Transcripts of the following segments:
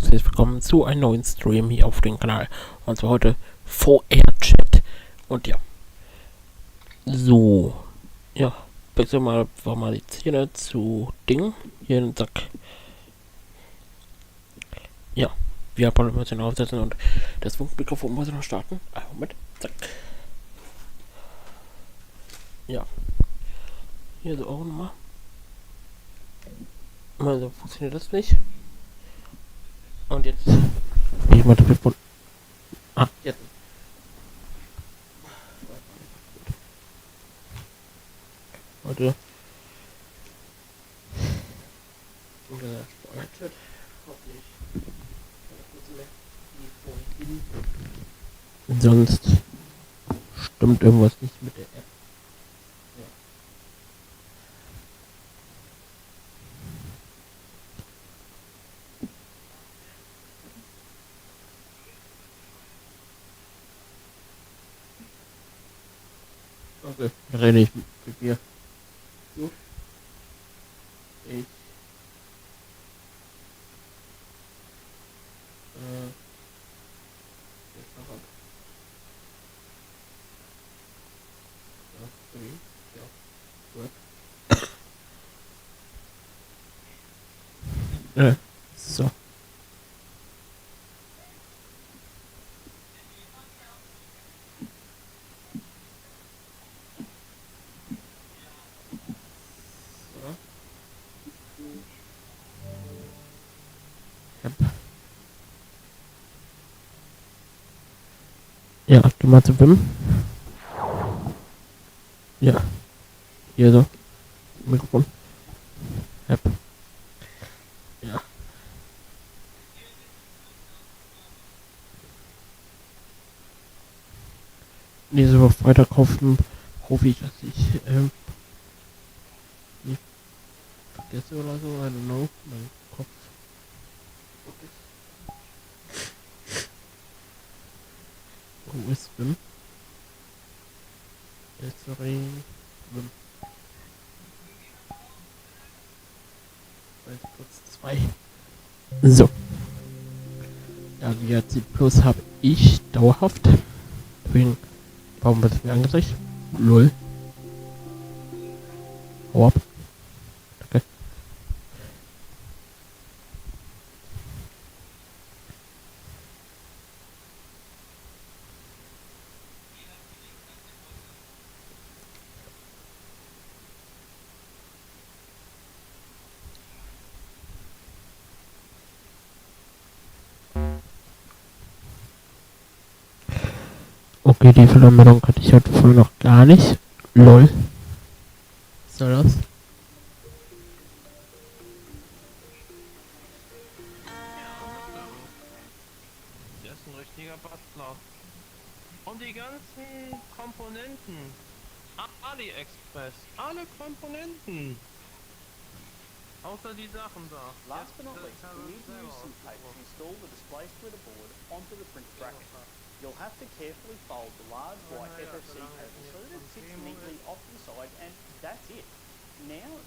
herzlich willkommen zu einem neuen Stream hier auf dem Kanal. Und zwar heute vrchat. Und ja, so, ja, wechseln wir mal die Zähne zu Ding. Hier in den Sack. Ja, wir haben ein bisschen aufsetzen und das Funkmikrofon muss noch starten. Moment, zack. Ja, hier so auch nochmal. Also funktioniert das nicht. Und jetzt. Ich mal Telefon. Ah, jetzt. Warte. Oder vrchat. Hoffentlich. Sonst stimmt irgendwas nicht mit der App. Okay, dann rede ich mit mir. Gut. Ich. Jetzt noch ab. Ja, gut. So. Ja, geh mal zu Wim. Ja, hier so. Mikrofon. App. Ja. Nächste Woche Freitag hoffe ich, dass ich nicht vergesse oder so. I don't know. Mein Kopf. Wo ist Wim? Sorry. Wim. Kurz 2. So. Ja, VRC Plus habe ich dauerhaft. Deswegen, warum wird es mir angezeigt? Lol. Hau ab. Okay. Okay, die Verlängerung hatte ich heute voll noch gar nicht. Lol. Was soll das? Der ist ein richtiger Bastler. Und die ganzen Komponenten. AliExpress. Alle Komponenten. Außer die Sachen da. Last but not least, we need to use some tape to install the display splitter board onto the print bracket. You'll have to carefully fold the large white FFC cable so that it sits neatly off to the side, and that's it. Now,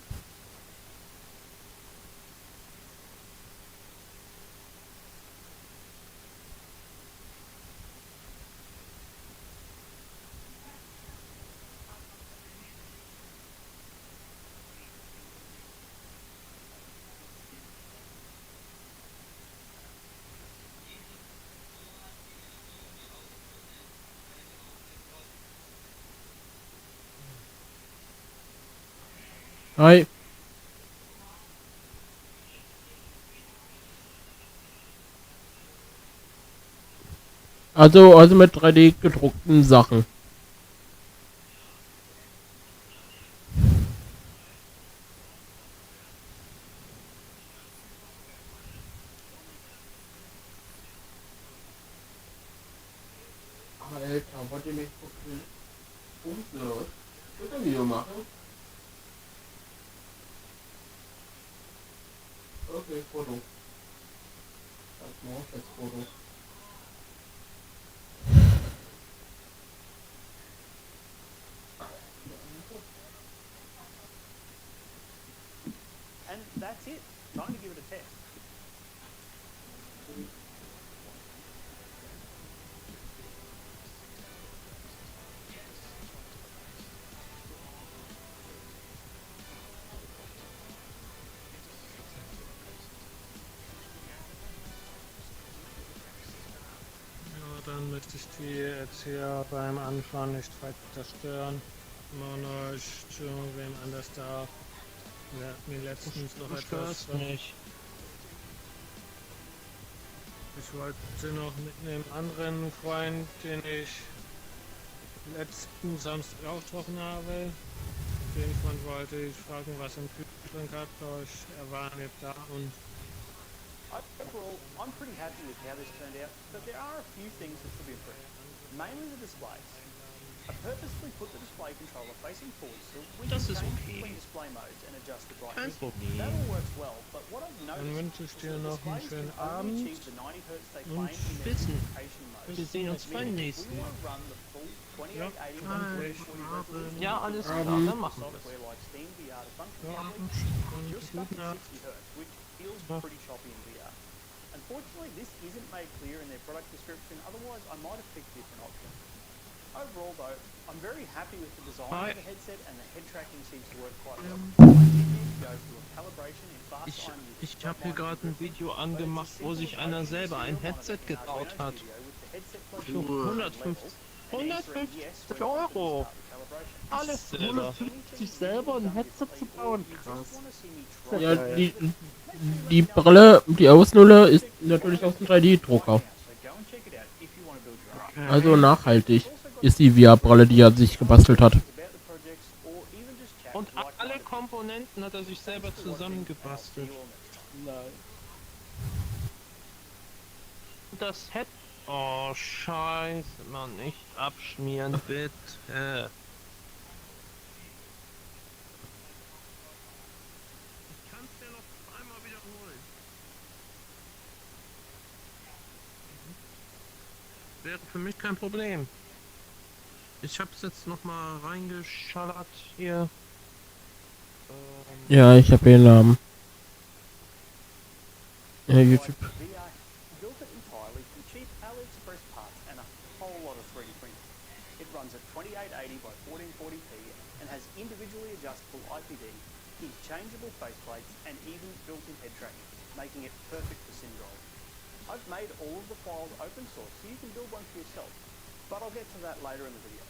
Hi. Also mit 3D gedruckten Sachen. Alter, wollt ihr mich umlos? Ich will ein Video machen. Okay, Foto. Das mal das Foto. and that's it. Time to give it a test. damit ich die jetzt hier beim Anfahren nicht weiter stören. Immer nur zu irgendwem anders da. Wir hatten mir letztens noch Du etwas. störst mich. Ich wollte noch mit einem anderen Freund, den ich letzten Samstag auch getroffen habe, den Freund wollte ich fragen, was er im Kühlschrank hat, aber er war nicht da und Overall, I'm pretty happy with how this turned out, but there are a few things that could be improved. Mainly the displays. I purposely put the display controller facing forward so we can Das ist change okay. between display modes and adjust the Kein brightness. Problem. That all works well, but what I've dann noticed wünsche ich is dir that noch einen displays schönen can only Abend achieve the 90 Hz they und claim in their Wissen. communication mode. Wir sehen uns beim Meaning, if nächsten we Mal. want to run the full Ja, 2880 danke. 140 resolution, Ja, alles klar, Abend. dann machen wir es. software like Steam VR to function Ja, properly, und you're stuck guten at Abend. 60 Hz, which feels Ja. pretty choppy in VR. Unfortunately, this isn't made clear in their product description, otherwise I might have picked a different option. Overall though, I'm very happy with the design Hi. of the headset and the head tracking seems to work quite well. I did need to go through a calibration in fast Ich, iron with ich habe hier gerade ein Video angemacht, wo sich einer selber ein Headset gebaut hat. Für 150 Euro. Alles selber. Sich selber ein Headset zu bauen, krass. Ja, die Brille, die Ausnulle ist natürlich aus dem 3D-Drucker. Also nachhaltig ist die VR-Brille, die er sich gebastelt hat. Und alle Komponenten hat er sich selber zusammengebastelt. Und das Head... Oh, scheiße, Mann, nicht abschmieren, bitte. Ich kann's ja noch einmal wiederholen. Wäre für mich kein Problem. Ich hab's jetzt noch mal reingeschallert hier. Ja, ich habe den Namen. YouTube. VR built it entirely from cheap AliExpress parts and a whole lot of 3D printing. It runs at 2880 by 1440p and has individually adjustable IPD, interchangeable faceplates and even built-in head tracking, making it perfect for SimDrive. I've made all of the files open source so you can build one for yourself, but I'll get to that later in the video.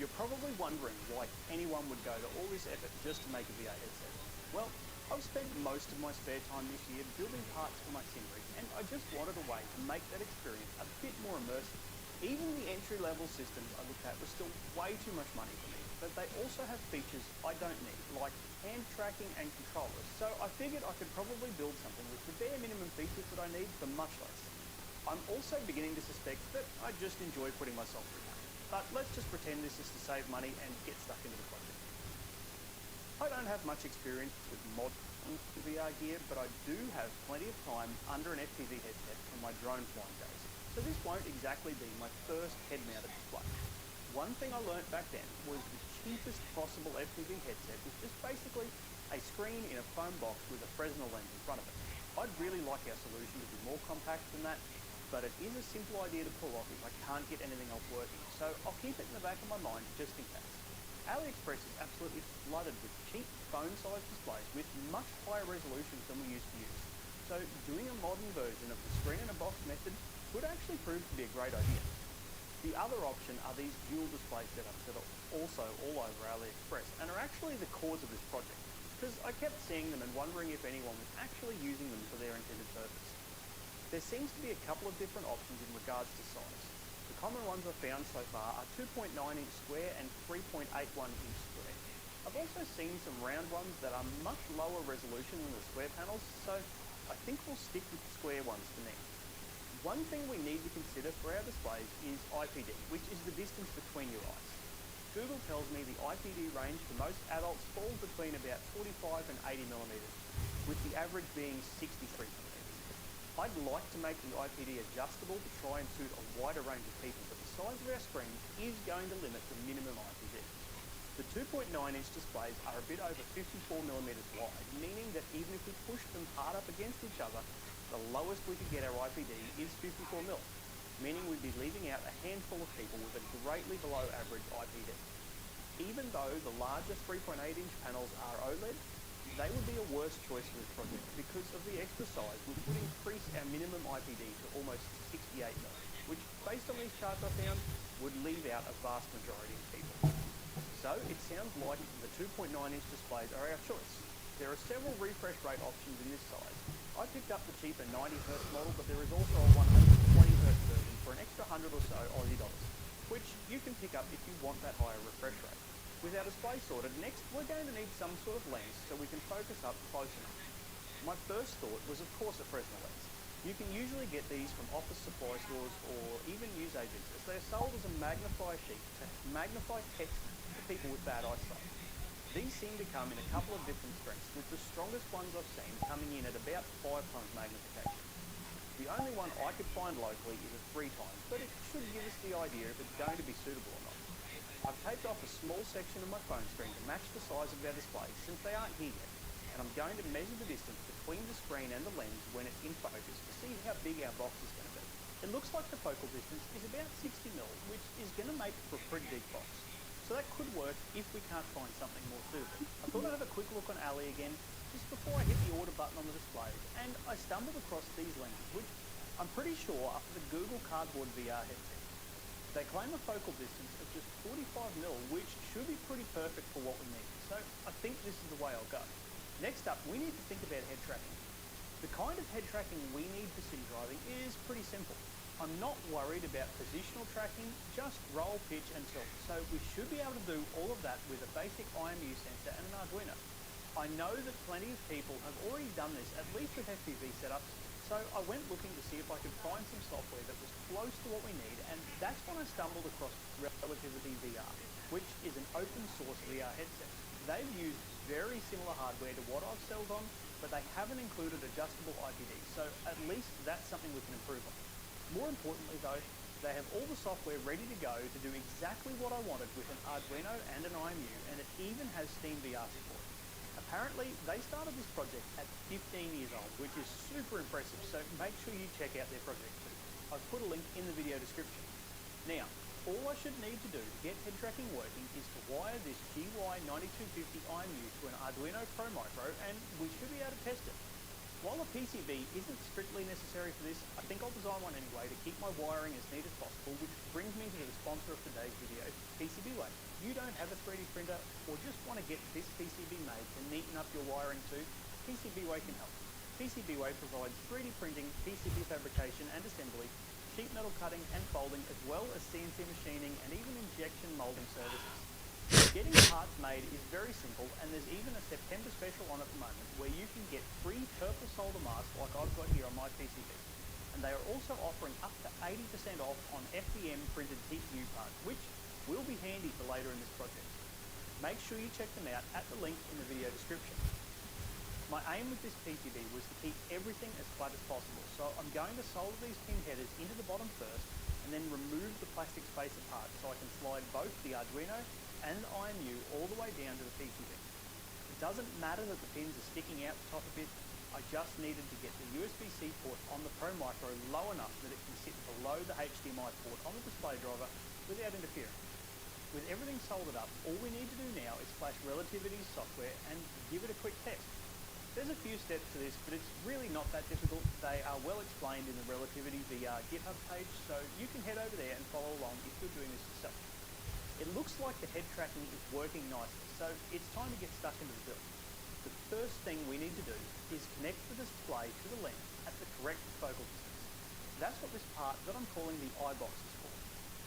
You're probably wondering why anyone would go to all this effort just to make a VR headset. Well, I've spent most of my spare time this year building parts for my sim rig, and I just wanted a way to make that experience a bit more immersive. Even the entry-level systems I looked at were still way too much money for me, but they also have features I don't need, like hand tracking and controllers, so I figured I could probably build something with the bare minimum features that I need for much less. I'm also beginning to suspect that I just enjoy putting myself through pain, but let's just pretend this is to save money and get stuck into the project. I don't have much experience with modern VR gear, but I do have plenty of time under an FPV headset from my drone flying days, so this won't exactly be my first head-mounted display. One thing I learnt back then was the cheapest possible FPV headset was just basically a screen in a foam box with a Fresnel lens in front of it. I'd really like our solution to be more compact than that, but it is a simple idea to pull off if I can't get anything else working, so I'll keep it in the back of my mind just in case. AliExpress is absolutely flooded with cheap phone-sized displays with much higher resolutions than we used to use. So doing a modern version of the screen-in-a-box method could actually prove to be a great idea. The other option are these dual display setups that are also all over AliExpress and are actually the cause of this project, because I kept seeing them and wondering if anyone was actually using them for their intended purpose. There seems to be a couple of different options in regards to size. The common ones I've found so far are 2.9 inch square and 3.81 inch square. I've also seen some round ones that are much lower resolution than the square panels, so I think we'll stick with the square ones for now. One thing we need to consider for our displays is IPD, which is the distance between your eyes. Google tells me the IPD range for most adults falls between about 45 and 80 millimeters, with the average being 63 millimeters. I'd like to make the IPD adjustable to try and suit a wider range of people, but the size of our screens is going to limit the minimum IPD. The 2.9 inch displays are a bit over 54 millimeters wide, meaning that even if we push them hard up against each other, the lowest we could get our IPD is 54 mil, meaning we'd be leaving out a handful of people with a greatly below average IPD. Even though the larger 3.8 inch panels are OLED, they would be a worse choice for this project because of the extra size, which would increase our minimum IPD to almost 68 mil. which, based on these charts I found, would leave out a vast majority of people. So it sounds like the 2.9-inch displays are our choice. There are several refresh rate options in this size. I picked up the cheaper 90Hz model, but there is also a 120Hz version for an extra 100 or so Aussie dollars, which you can pick up if you want that higher refresh rate. With our display sorted, next we're going to need some sort of lens so we can focus up close enough. My first thought was of course a Fresnel lens. You can usually get these from office supply stores or even newsagents, as they are sold as a magnifier sheet to magnify text for people with bad eyesight. These seem to come in a couple of different strengths, with the strongest ones I've seen coming in at about 5 times magnification. The only one I could find locally is a 3 times, but it should give us the idea if it's going to be suitable or not. I've taped off a small section of my phone screen to match the size of our display since they aren't here yet, and I'm going to measure the distance between the screen and the lens when it's in focus to see how big our box is going to be. It looks like the focal distance is about 60mm, which is going to make for a pretty big box. So that could work if we can't find something more suitable. I thought I'd have a quick look on Ali again, just before I hit the order button on the displays, and I stumbled across these lenses, which I'm pretty sure are for the Google Cardboard VR headset. They claim a focal distance of just 45mm, which should be pretty perfect for what we need. So I think this is the way I'll go. Next up, we need to think about head tracking. The kind of head tracking we need for city driving is pretty simple. I'm not worried about positional tracking, just roll, pitch and tilt. So we should be able to do all of that with a basic IMU sensor and an Arduino. I know that plenty of people have already done this, at least with FPV setups, so I went looking to see if I could find some software that was close to what we need, and that's when I stumbled across Relativity VR, which is an open source VR headset. They've used very similar hardware to what I've sold on, but they haven't included adjustable IPD, so at least that's something we can improve on. More importantly though, they have all the software ready to go to do exactly what I wanted with an Arduino and an IMU, and it even has Steam VR support. Apparently, they started this project at 15 years old, which is super impressive, so make sure you check out their project too. I've put a link in the video description. Now, all I should need to do to get head tracking working is to wire this GY9250 IMU to an Arduino Pro Micro, and we should be able to test it. While a PCB isn't strictly necessary for this, I think I'll design one anyway to keep my wiring as neat as possible, which brings me to the sponsor of today's video, PCBWay. If you don't have a 3D printer or just want to get this PCB made to neaten up your wiring too, PCBWay can help. PCBWay provides 3D printing, PCB fabrication and assembly, sheet metal cutting and folding, as well as CNC machining and even injection molding services. Getting parts made is very simple, and there's even a September special on at the moment where you can get free purple solder masks like I've got here on my PCB. And they are also offering up to 80% off on FDM printed TPU parts, which will be handy for later in this project. Make sure you check them out at the link in the video description. My aim with this PCB was to keep everything as flat as possible, so I'm going to solder these pin headers into the bottom first, and then remove the plastic space apart so I can slide both the Arduino and the IMU all the way down to the PCB. It doesn't matter that the pins are sticking out the top a bit, I just needed to get the USB-C port on the Pro Micro low enough that it can sit below the HDMI port on the display driver without interfering. With everything soldered up, all we need to do now is flash Relativity's software and give it a quick test. There's a few steps to this, but it's really not that difficult. They are well explained in the Relativity VR GitHub page, so you can head over there and follow along if you're doing this yourself. It looks like the head tracking is working nicely, so it's time to get stuck into the build. The first thing we need to do is connect the display to the lens at the correct focal distance. That's what this part that I'm calling the eye box is for.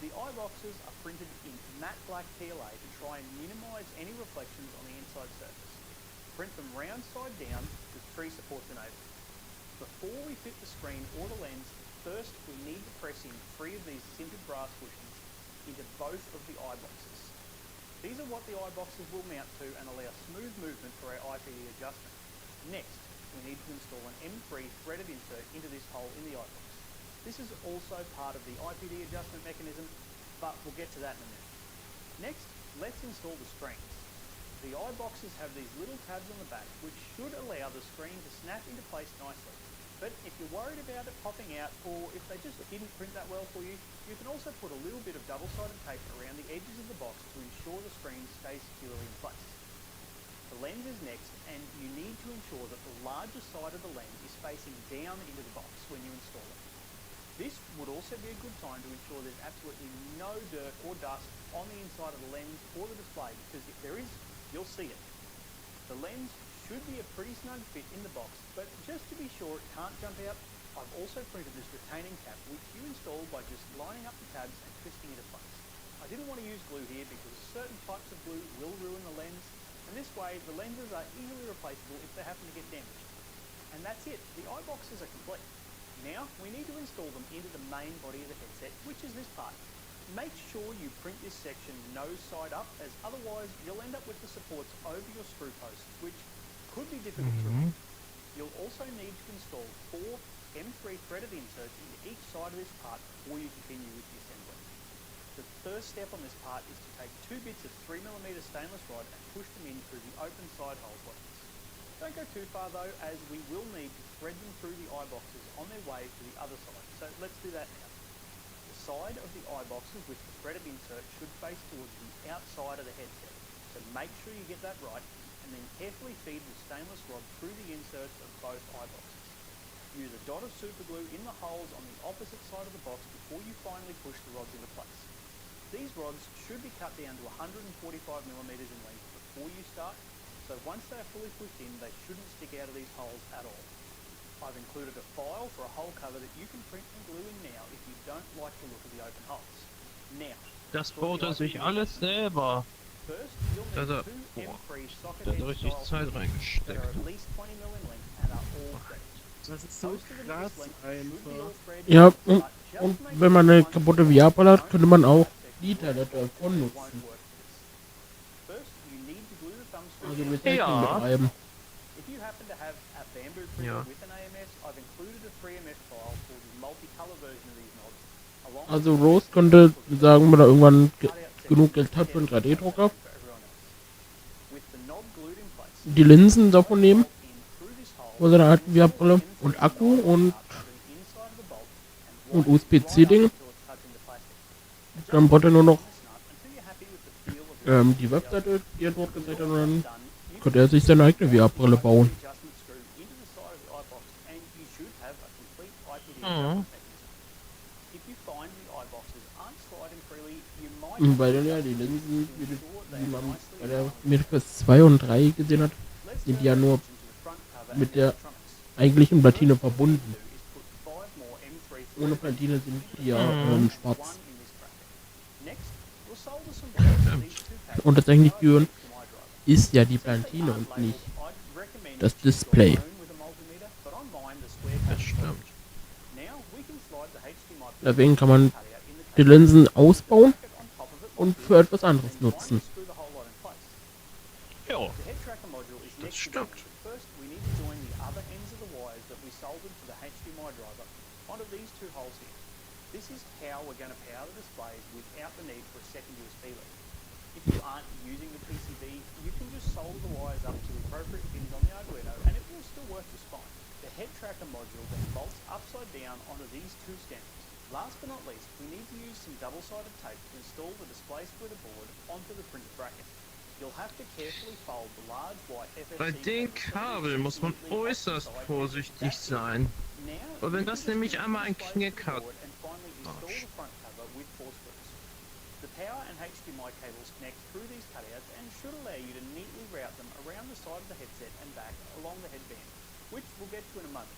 The eye boxes are printed in matte black PLA to try and minimise any reflections on the inside surface. Print them round side down with tree supports enabled. Before we fit the screen or the lens, first we need to press in 3 of these sintered brass bushings into both of the eye boxes. These are what the eye boxes will mount to and allow smooth movement for our IPD adjustment. Next, we need to install an M3 threaded insert into this hole in the eye box. This is also part of the IPD adjustment mechanism, but we'll get to that in a minute. Next, let's install the screens. The eye boxes have these little tabs on the back, which should allow the screen to snap into place nicely. But if you're worried about it popping out, or if they just didn't print that well for you, you can also put a little bit of double-sided tape around the edges of the box to ensure the screen stays securely in place. The lens is next, and you need to ensure that the larger side of the lens is facing down into the box when you install it. This would also be a good time to ensure there's absolutely no dirt or dust on the inside of the lens or the display, because if there is, you'll see it. The lens should be a pretty snug fit in the box, but just to be sure it can't jump out, I've also printed this retaining cap, which you install by just lining up the tabs and twisting it in place. I didn't want to use glue here because certain types of glue will ruin the lens, and this way the lenses are easily replaceable if they happen to get damaged. And that's it, the eye boxes are complete. Now we need to install them into the main body of the headset, which is this part. Make sure you print this section nose side up, as otherwise you'll end up with the supports over your screw posts, which could be difficult to remove. You'll also need to install 4 M3 threaded inserts into each side of this part before you continue with the assembly. The first step on this part is to take 2 bits of 3mm stainless rod and push them in through the open side holes like this. Don't go too far though, as we will need to thread them through the eye boxes on their way to the other side, so let's do that now. The side of the eye boxes with the threaded insert should face towards the outside of the headset, so make sure you get that right, and then carefully feed the stainless rod through the inserts of both eye boxes. Use a dot of super glue in the holes on the opposite side of the box before you finally push the rods into place. These rods should be cut down to 145mm in length before you start, so once they are fully pushed in, they shouldn't stick out of these holes at all. I've included a file for a hole cover that you can print and glue in now if you don't like the look of the open holes. Now, Das baut er sich alles selber. first you'll Da need hat er, 2 M3 socket da hat head er richtig style Zeit screws that are reingesteckt. at least 20mm in length and are all threaded. Das ist so Most of them krass this length should be all einfach. threaded, Ja, but just und make wenn man sure eine the ones kaputte that VR-Brille hat, don't könnte man auch have section die Teile davon won't nutzen. work for this. First, you need to glue the thumb screw Also down. mit Technik Ja. betreiben. If you happen to have a bamboo printer Ja. with an AMS, I've included a 3MF file for the multicolor version of these knobs. along with Also the Rose section könnte for the sagen, wenn er irgendwann cutout section genug Geld hat für einen for 3D-Drucker, everyone else. With the knob glued in place, die Linsen davon nehmen, bolt in through this hole wo seine alten and VR-Brille install und the Akku inside und, part of the inside of the bolt and und wind it right USB-C-Ding. up until it's touching the plastic. Dann braucht er nur noch Until you're happy with the feel of your die Webseite, die er dort gezeigt hat, und dann done, you könnte er sich seine eigene VR-Brille bauen. adjustment screw into the side of the eye box, and you should have a complete IPD Mhm. adjustment mechanism. If you find the eye boxes aren't sliding freely, you might Weil dann ja adjust die the Linsen, to wie, ensure they wie are man nicely bei der aligned. Miracles 2 und 3 gesehen hat, Let's sind turn die ja our nur attention to the front cover mit and der electronics. eigentlichen Platine First thing verbunden. we need to do is put 5 more M3 Ohne threaded Platine sind die ja one schwarz. in this bracket. Next, we'll solder some bolts to these two pads Und das eigentliche to Gehirn my driver. ist ja die Since they Platine aren't und nicht labeled, I'd recommend das you choose Display. your own with a multimeter, but on mine the square Das cut stimmt. Now we can slide the HDMI Deswegen kann man cutout in the die cable. Linsen ausbauen Bracket on top of it und like für this, etwas anderes and finally nutzen. screw the whole lot in place. Ja, The head tracker module is das next to stimmt. the First, we need to join the other ends of the wires that we soldered to the HDMI driver onto these 2 holes here. This is how we're going to power the displays without the need for a second USB lead. If you aren't using the PCB, you can just solder the wires up to the appropriate pins on the Arduino and it will still work just fine. The head tracker module then bolts upside down onto these 2 stems. Last but not least, we need to use some double-sided tape to install the display splitter board onto the printed bracket. You'll have to carefully fold the large white FFC bei den Kabel muss man äußerst vorsichtig sein. Now, Weil wenn you das can nämlich just einmal ein displace Knick the hat, board and finally install the front cover with 4 screws. The power and HDMI cables connect through these cutouts and should allow you to neatly route them around the side of the headset and back along the headband, which we'll get to in a moment.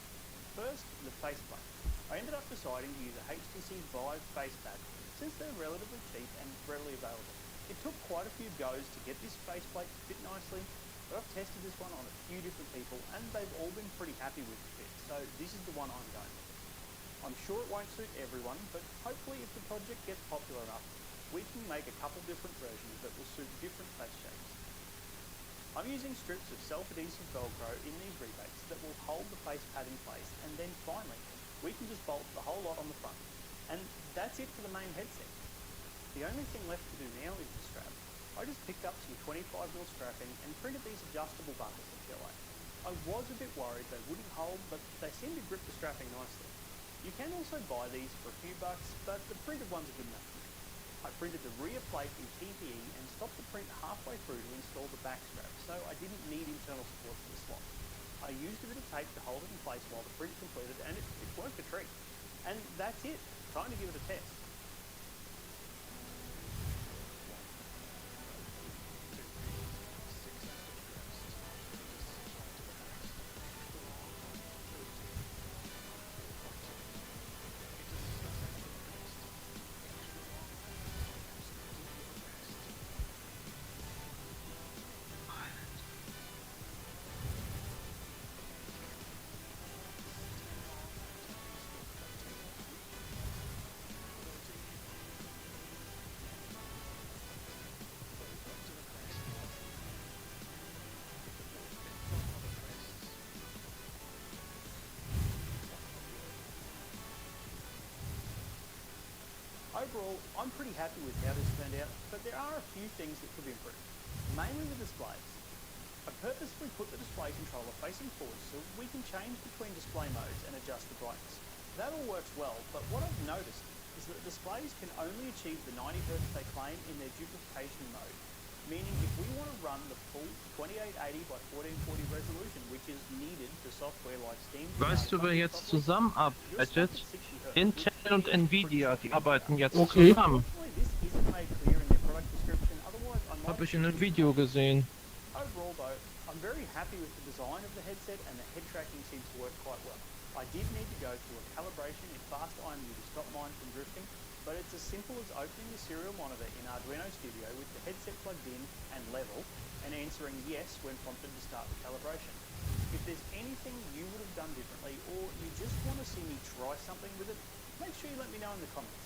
First, the faceplate. I ended up deciding to use a HTC Vive facepad since they're relatively cheap and readily available. It took quite a few goes to get this faceplate to fit nicely, but I've tested this one on a few different people and they've all been pretty happy with the fit, so this is the one I'm going with. I'm sure it won't suit everyone, but hopefully if the project gets popular enough, we can make a couple different versions that will suit different face shapes. I'm using strips of self-adhesive Velcro in these rebates that will hold the face pad in place, and then finally, we can just bolt the whole lot on the front. And that's it for the main headset. The only thing left to do now is the strap. I just picked up some 25mm strapping and printed these adjustable buckles at PLA. I was a bit worried they wouldn't hold, but they seem to grip the strapping nicely. You can also buy these for a few bucks, but the printed ones are good enough for me. I printed the rear plate in TPE and stopped the print halfway through to install the back strap, so I didn't need internal support for the slot. I used a bit of tape to hold it in place while the print completed, and it worked a treat. And that's it. Time to give it a test. Overall, I'm pretty happy with how this turned out, but there are a few things that could be improved, mainly the displays. I purposefully put the display controller facing forward so we can change between display modes and adjust the brightness. That all works well, but what I've noticed is that displays can only achieve the 90Hz they claim in their duplication mode, meaning if we want to run the full 2880 by 1440 resolution, which is needed for software like Steam. Weißt du, wer jetzt zusammenarbeitet? Intel und Nvidia, die arbeiten jetzt Okay. zusammen. Habe ich in einem Video gesehen. Overall though, I'm very happy with the design of the headset and the head tracking seems to work quite well. I did need to go through a calibration in fast IMU to stop mine from drifting, but it's as simple as opening the serial monitor in Arduino Studio with the headset plugged in and level, and answering yes when prompted to start the calibration. If there's anything you would have done differently, or you just want to see me try something with it, make sure you let me know in the comments.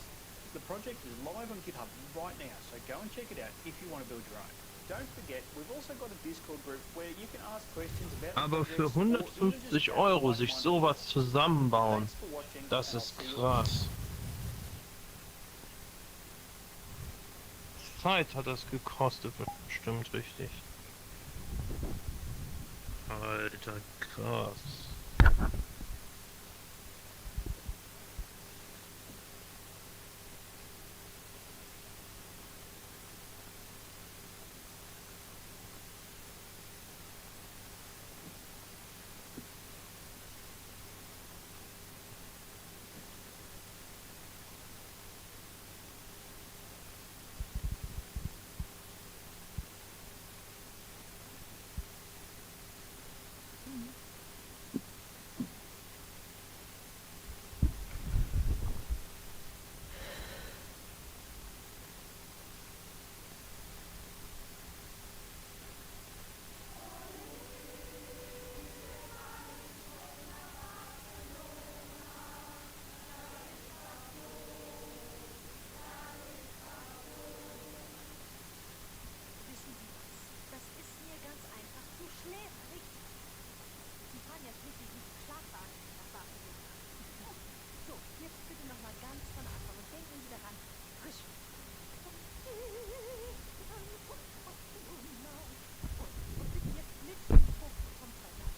The project is live on GitHub right now, so go and check it out if you want to build your own. Don't forget, we've also got a Discord group where you can ask questions about the Aber für projects, or even just 150 chat Euro like sich mine. sowas zusammenbauen, Thanks for watching, das and I'll ist see you krass. Zeit hat das gekostet, bestimmt richtig. Alter, krass. Wissen Sie was? Das ist mir ganz einfach zu schläfrig. Sie fahren ja schließlich nicht Schlafwagen nach Barcelona. So, jetzt bitte nochmal ganz von Anfang und denken Sie daran, frisch. Und bitte jetzt mit dem Fokus vom Verlauf.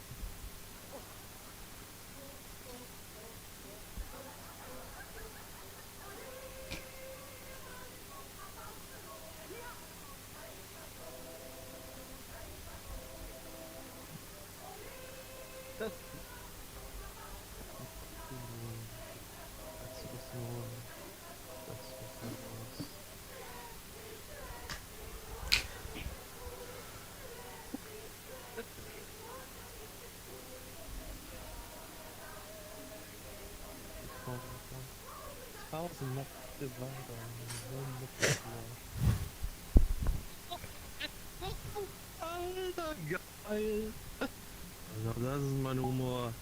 Das Tausend Nächte Alter, geil! Also das ist mein Humor.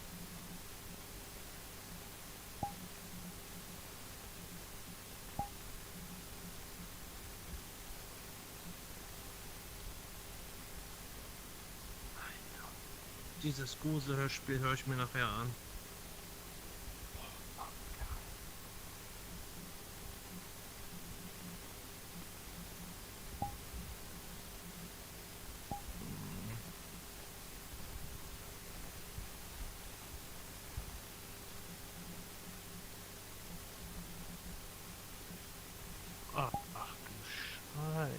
Alter. Dieses Gruselhörspiel höre ich mir nachher an. Ach du Scheiße.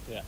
Ja.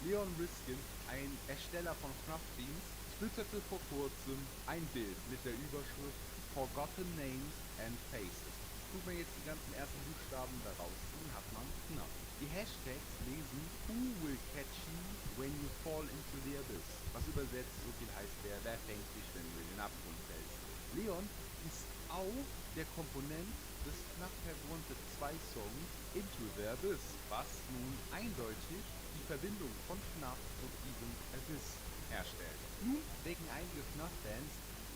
Leon Riskin, ein Ersteller von Knappbeans, twitterte vor kurzem ein Bild mit der Überschrift Forgotten Names and Faces. Tut man jetzt die ganzen ersten Buchstaben da rausziehen, hat man Knapp. Die Hashtags lesen Who will catch you when you fall into the abyss? Was übersetzt so viel heißt, wer fängt dich, wenn du in den Abgrund fällst. Leon ist auch der Komponent des Knapp Have Wanted 2 Songs Into the Abyss, was nun eindeutig die Verbindung von Knapp und diesem Abyss herstellt. Nun denken einige Knapp-Fans,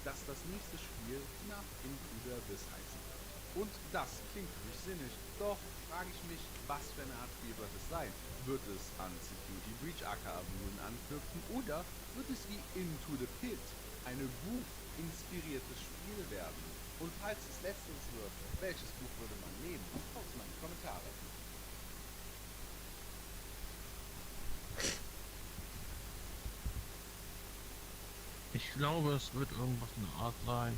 dass das nächste Spiel Knapp Into the Abyss heißen wird. Und das klingt für mich sinnig, doch frage ich mich, was für eine Art Spiel wird es sein? Wird es an Security Breach aka Rulen anknüpfen oder wird es wie Into the Pit eine Buch-inspiriertes Spiel werden? Und falls es letzteres wird, welches Buch würde man nehmen? Schreibt es mal in die Kommentare. Ich glaube, es wird irgendwas in der Art sein.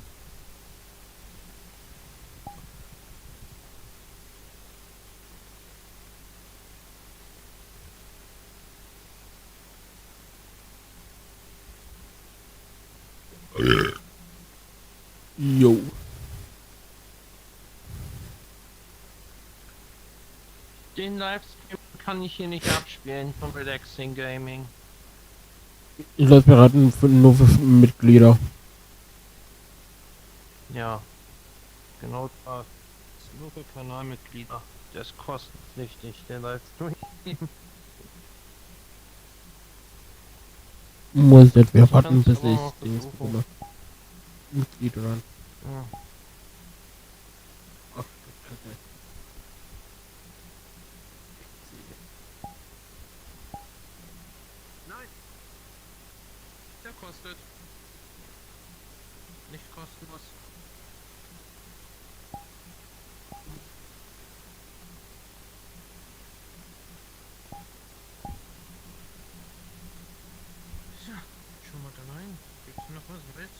Jo. Den Livestream kann ich hier nicht abspielen von Relaxing Gaming. Ich lasse mir raten, nur für Mitglieder. Ja, genau das. Ist nur für Kanalmitglieder. Der ist kostenpflichtig, der Livestream. Muss jetzt wieder Ich warten, kann's bis aber ich mal Dings versuchen. bekomme. Mitglied ran. Ja. Ach, Kacke. Nein! Der kostet. Nicht kostenlos. Tja, schon mal da rein. Gibt's noch was Neues?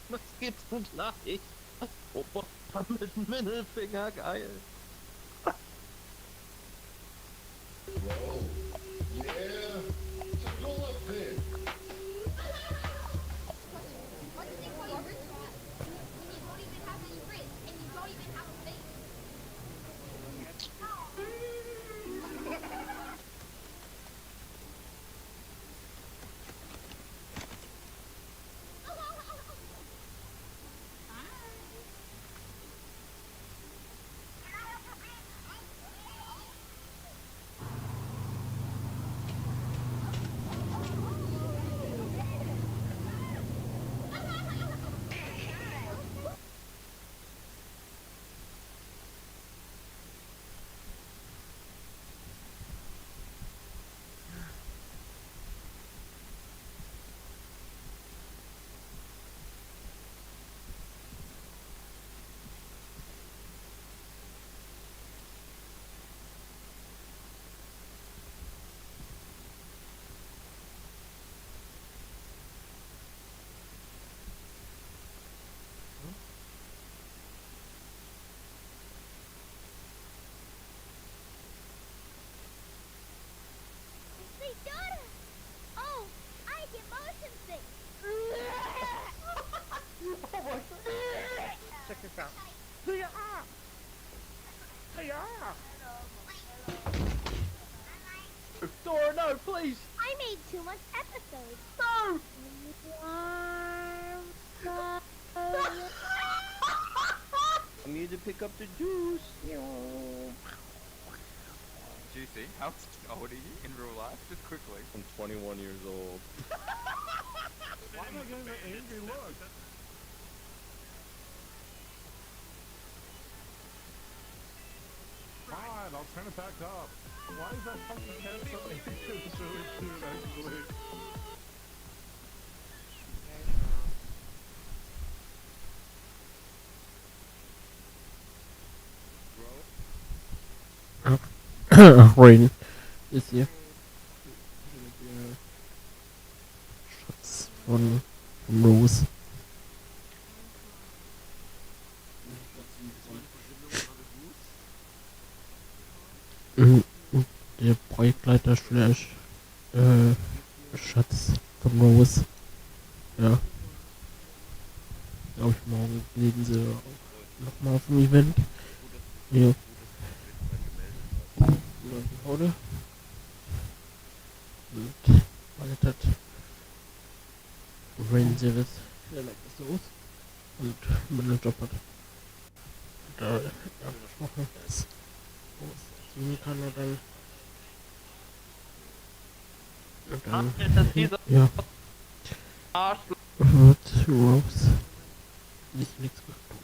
Was gibt's denn gleich? Roboter mit dem Mittelfinger, geil. Oh, I get motion sick. Check this out. Door, no, please. I made too much episodes. No. I'm here to pick up the juice. Juicy, how old are you in real life? Just quickly. I'm 21 years old. Why am I getting that angry look? Fine, I'll turn it back up. Why is that fucking head so angry? It's really cute, actually. Rain ist hier. Schatz von Rose. Der Projektleiter Slash Schatz von Rose. Ja. Glaube ich, morgen sehen sie nochmal auf dem Event. Ja. Oder? Und bald hat Rain Service so aus und meinen Job hat da abgesprochen, dass ich ziehen kann und dann ja, wird Rose nicht nichts mehr tun.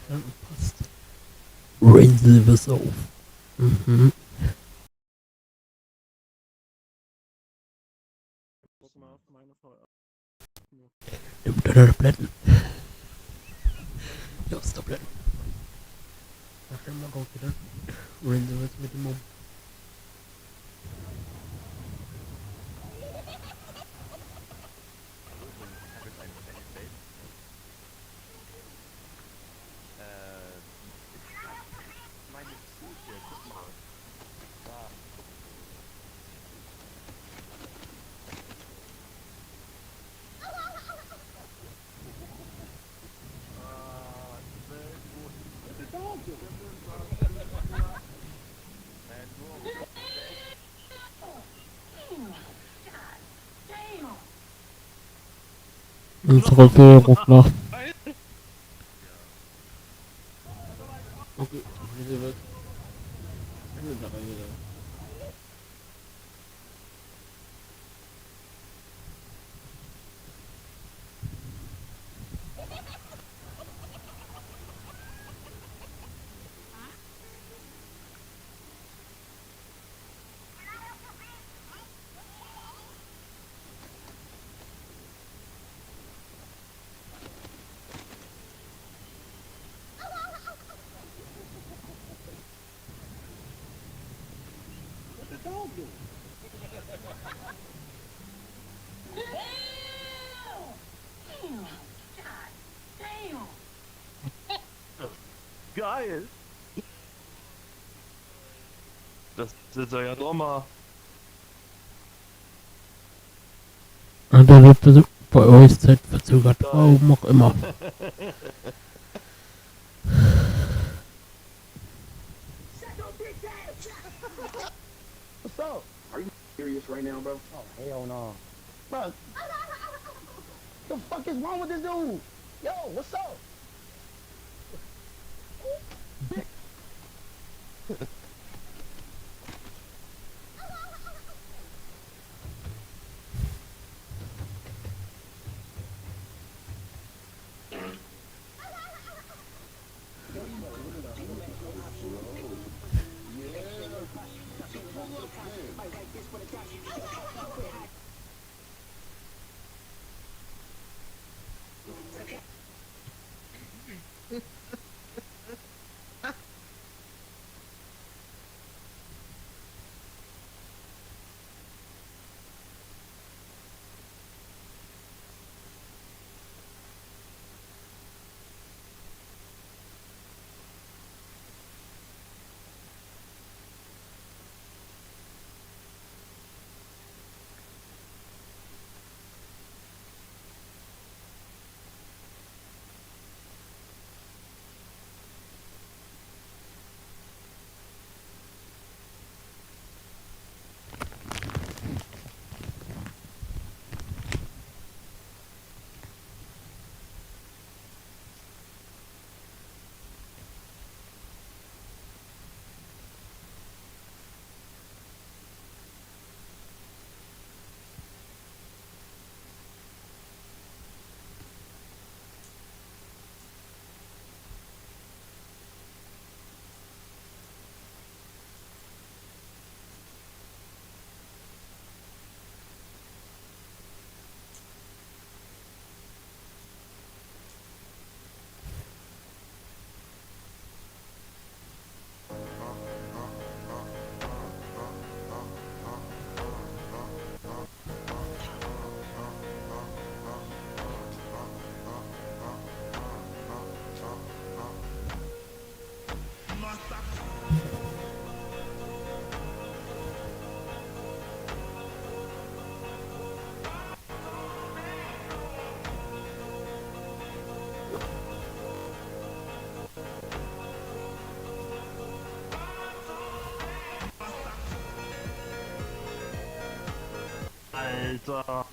Dann passt. Rain Service auf. Mhm. Guck mal auf meine Frau. Tabletten. Ja, ist Tabletten. Ach, dann mal wieder. Reden Sie was mit dem um. Ich habe jetzt ein Feld. Meine Psyche, guck mal. Da. Unsere Fähre ruft nach. Okay, reden Sie was. Reden Sie da rein wieder. Geil! Das ist ja normal. Und der wird bei euch zeitverzögert. Warum auch immer. What's up? Are you serious right now, bro? Oh, hell no. Bro, the fuck is wrong with this dude? Yo, what's up? Alter.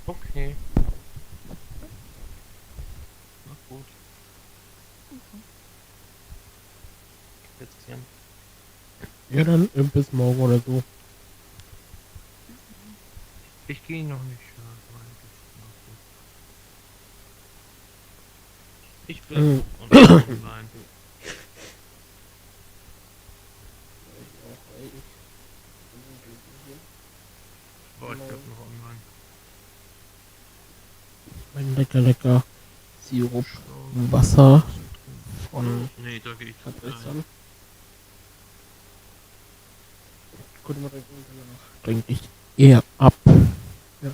Okay. Na gut. Bisschen. Ja, dann bis morgen oder so. Ich gehe noch nicht schlafen. Ich bleib online. Boah, ich bleib noch online. Mein lecker Sirup, Wasser von Nee, da gehe ich nicht rein. Verbrechern. Gut, man trinkt nicht eher ab. Ja.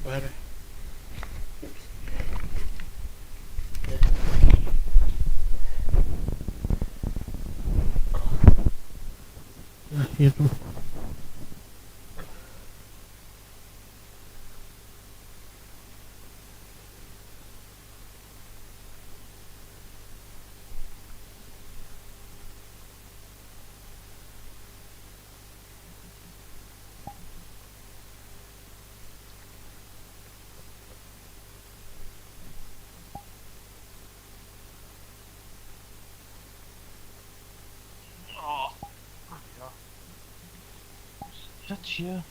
Beide. hier so. Das hier.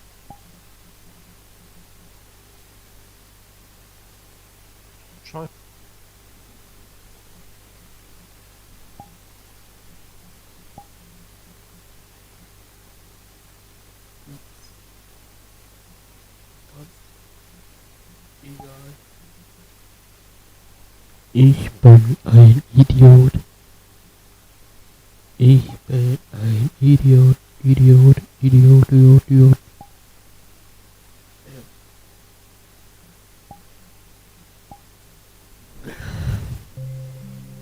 Scheiße. Egal. Ich bin ein Idiot. Ich bin ein Idiot, Idiot, Idiot, Idiot, Idiot.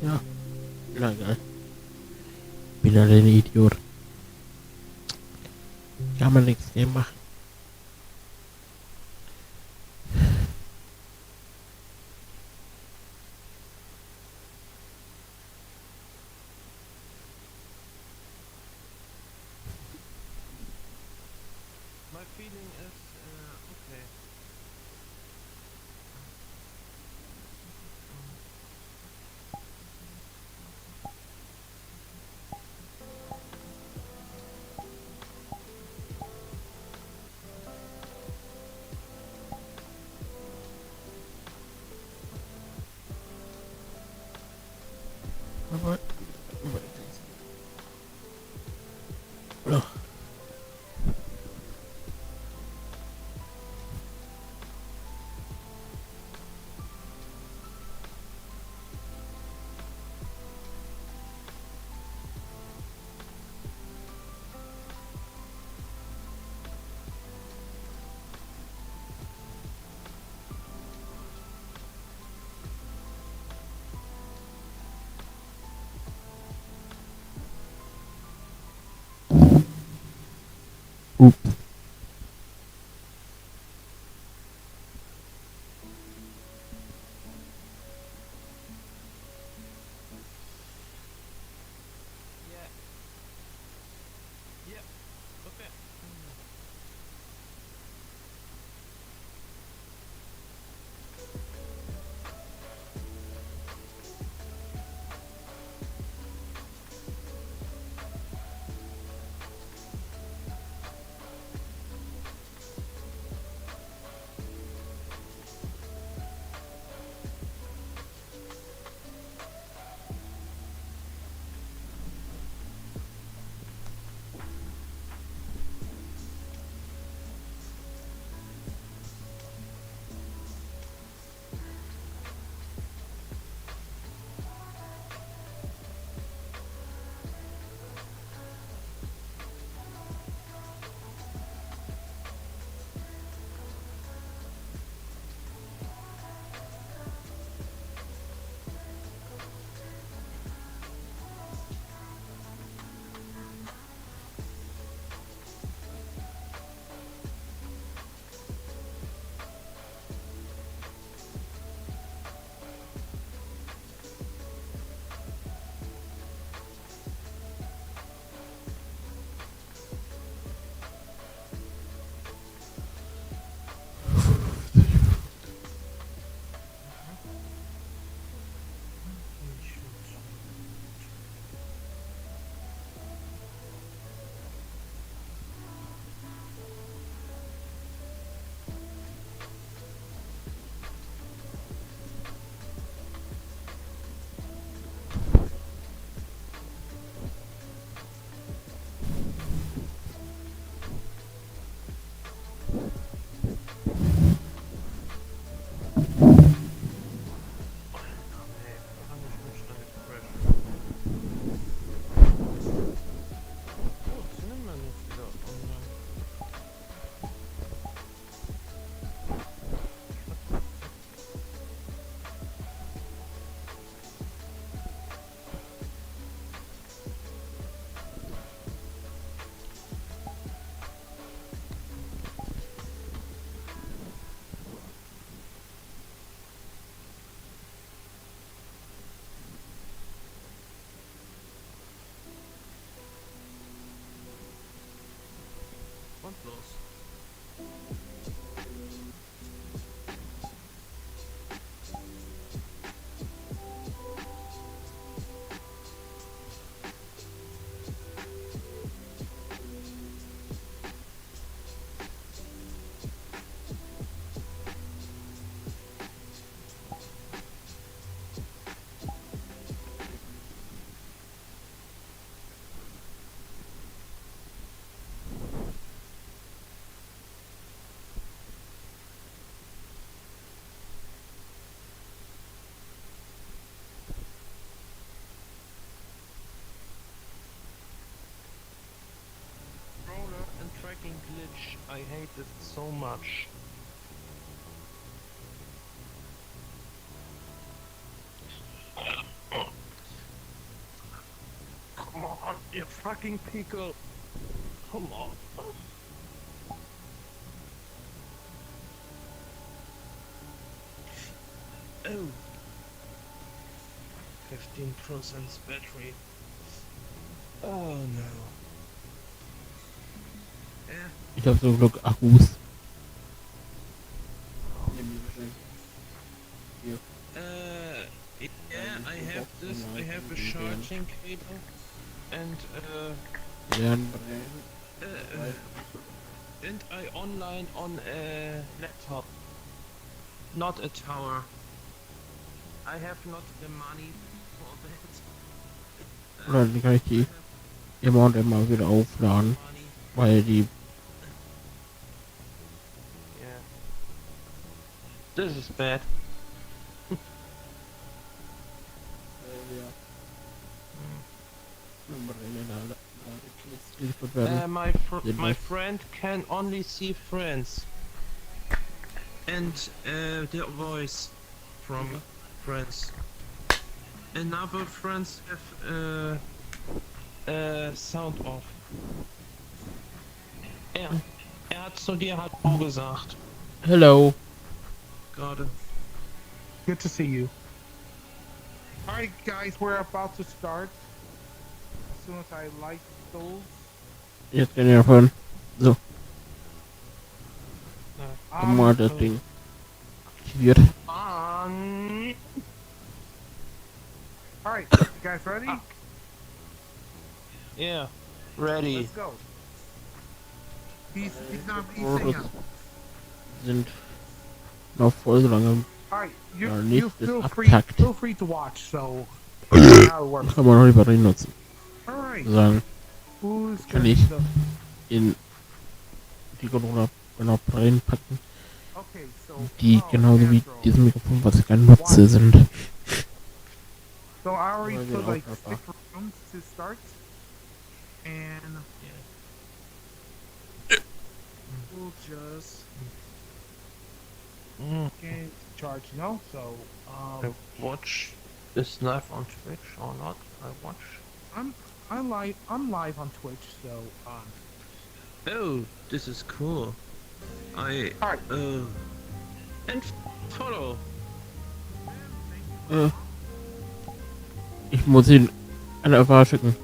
Ja, na egal. Bin halt ein Idiot. Kann man nichts mehr machen. My feeling is okay. Aber. Oh. Ups. Yeah. Okay. los. Roller and tracking glitch. I hate it so much. Come on, you fucking pickle. Come on. Oh. 15% battery. Oh no. Yeah. Ich habe zum Glück Akkus. Yeah, I have this. I have a charging cable and and I online on a laptop, not a tower. I have not the money for that. Oder die kann ich die immer und immer wieder aufladen, Money. weil die Yeah. This is bad. geliefert werden. My friend can only see friends and their voice from friends. Another friends have sound off. Er hat zu dir Hallo gesagt. Hello. Gerade. Good to see you. Alright guys, we're about to start. As soon as I light those. Jetzt kann ich aufhören. So, haben wir das Ding aktiviert. Alright, you guys ready? Yeah, ready. Let's go. He's not Oh, saying das sind noch voll so lange. Alright, Ja, you nichts ist feel free to watch, so how it works. Kann man noch die Batterie nutzen. Alright. Sagen, Who's kann gonna ich go? in die Corona genau reinpacken, Okay, so die genauso wie dieses Mikrofon, was ich gerne nutze, sind. So I already Well, put yeah, like okay. 6 rooms to start, and we'll just get charged, you know. So I watch this live on Twitch or not? I watch. I'm live on Twitch, so Oh, this is cool. I Alright. And follow. Ich muss ihn an der FH schicken.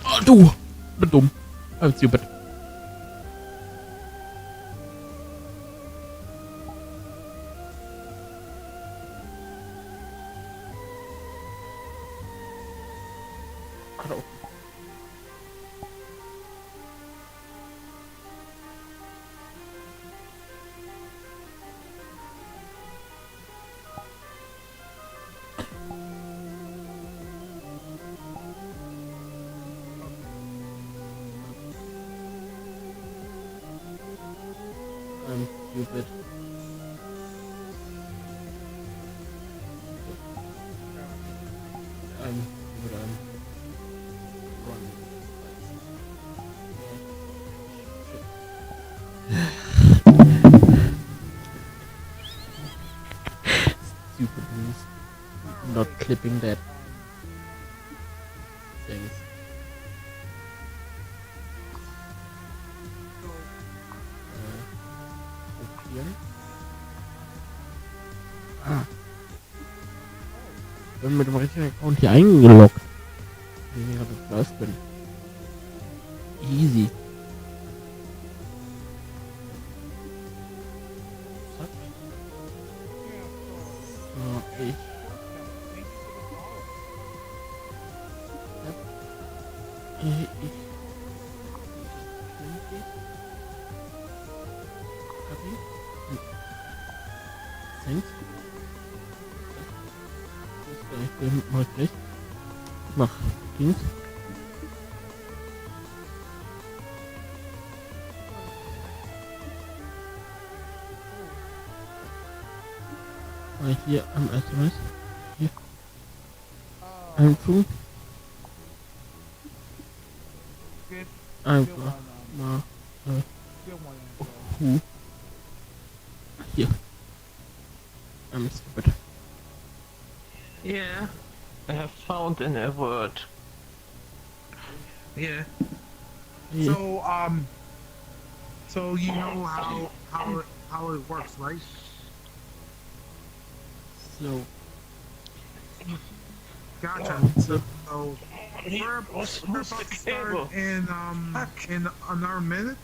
Oh, du! Bin dumm. I'm stupid. Hallo. I'm stupid. I'm stupid. I'm running. Stupid move. Not clipping that. Things. Kopieren. Ah. Ich bin mit dem richtigen Account hier eingeloggt. Wie ich gerade drauf bin. Easy. Mach Dienst. Mal hier am SMS. Hier. Einfügen. Einfach mal. Hier. Stupid. Yeah, I have found in a word. Yeah. Yeah. So you know how it works, right? So. Gotcha. So we're about to start in another minute.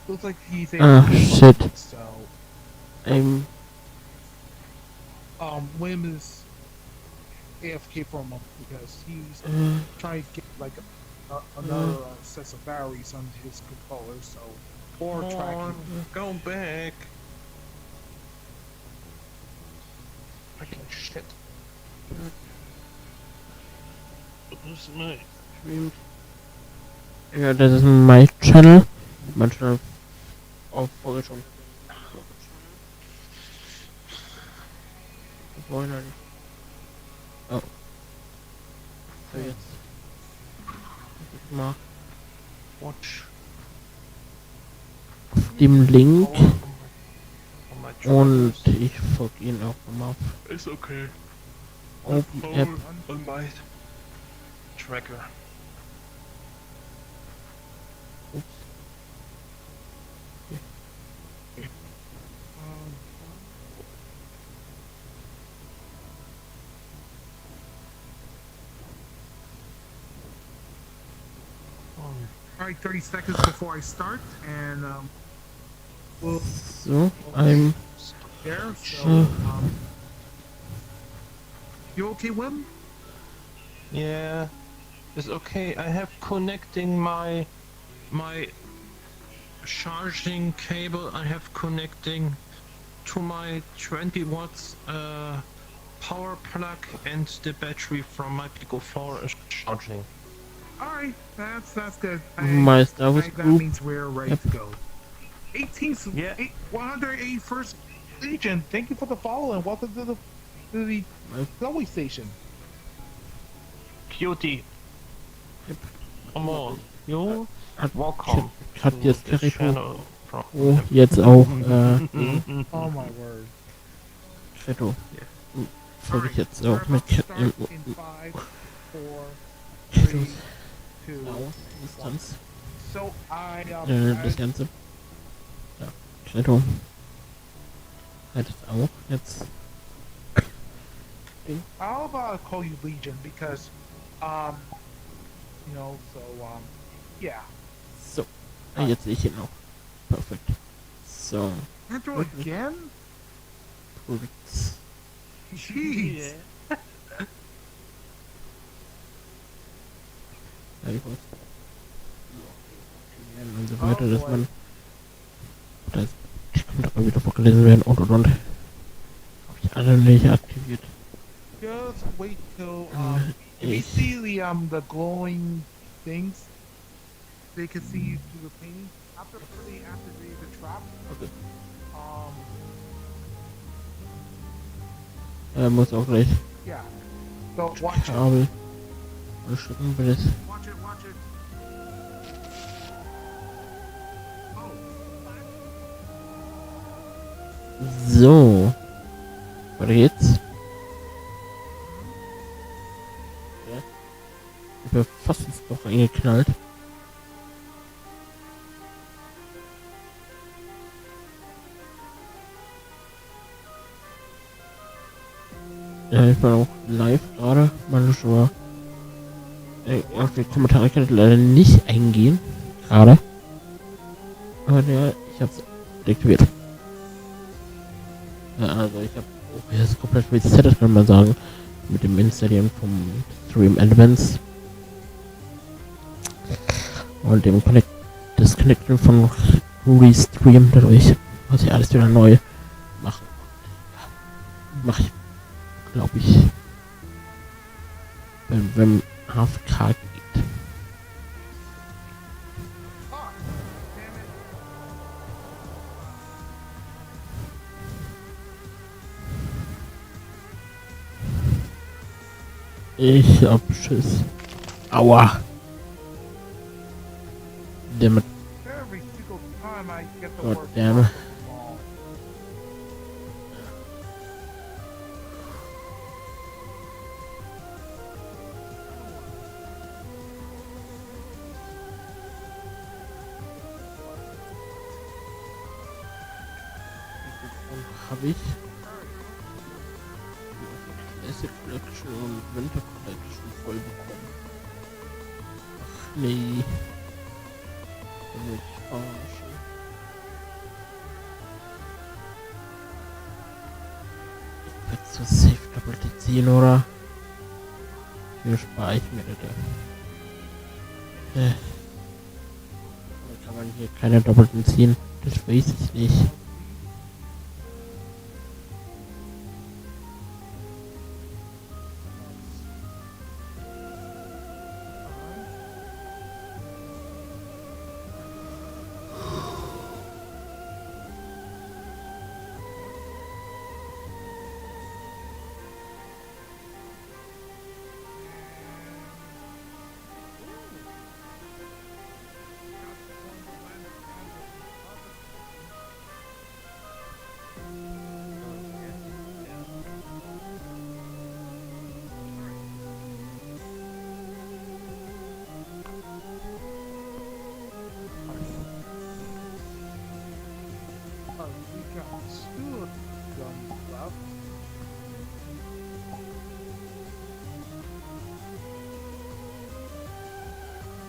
Looks like he's able to Shit. so Wim is AFK for a moment because he's trying to get like another set of batteries on his controller, so or tracking. Go back. Fucking shit. Who's my stream? Ja, das ist my channel. Mein Channel auf Folge schon. Oh. So jetzt. Mal. Watch. Auf dem Link. Und ich folge ihn auch nochmal auf. Ist okay. Auf die App. On my tracker. Ups. Alright, 30 seconds before I start, and we'll So, I'm there. So, you okay, Wim? Yeah, it's okay. I have connecting my charging cable. I have connecting to my 20 watts power plug, and the battery from my Pico 4 is charging. Alright, that's good. My Star Wars that group. means we're ready to go. 18th, Yeah. 181st Legion. Thank you for the follow and welcome to the Zoe station. Cutie. Yep. Come on. You Hat, welcome. hat jetzt to this Territo. channel from Oh, jetzt auch, Oh my word. Territo. Yeah. Folge ich jetzt we're auch mit about to start in 5, 4, 3, 2, Distanz. So I Das Ganze. Ja, Territo. Hat es auch jetzt. I'll call you Legion because you know, so yeah. So. Jetzt sehe ich ihn auch. Perfekt. So. Andrew again? Perfekt. Jeez. Ja, ich weiß. Und so weiter, dass man. Das kann doch wieder vorgelesen werden und. Hab ich alle nicht aktiviert. Just wait till if you see the glowing things, they can see you through the painting. After they activate the trap, Okay. Muss auch gleich yeah. So watch it. Kabel anstecken, wenn es. Watch it, watch it. So. Warte jetzt. Ja. Ich bin fast ins Loch eingeknallt. Ja, ich bin auch live gerade. Meine Schuhe. Auf die Kommentare kann ich leider nicht eingehen. Gerade. Aber ja, ich hab's deaktiviert. Ja, also ich hab OBS komplett resettet, kann man sagen. Mit dem Installieren vom Stream Elements. Und dem Disconnecten von Restream dadurch. Muss ich alles wieder neu machen. Mach ich, glaube ich, wenn AFK geht. Ich hab Schiss. Aua. Dammit. Every single time I get the God word damn. wrong. Hab ich. Acid Collection und Winter Collection voll bekommen. Ach nee. Will ich verarschen. Jetzt so safe doppelte ziehen, oder? Hier spare ich mir das. Dann kann man hier keine doppelten ziehen. Das weiß ich nicht. We got two guns left.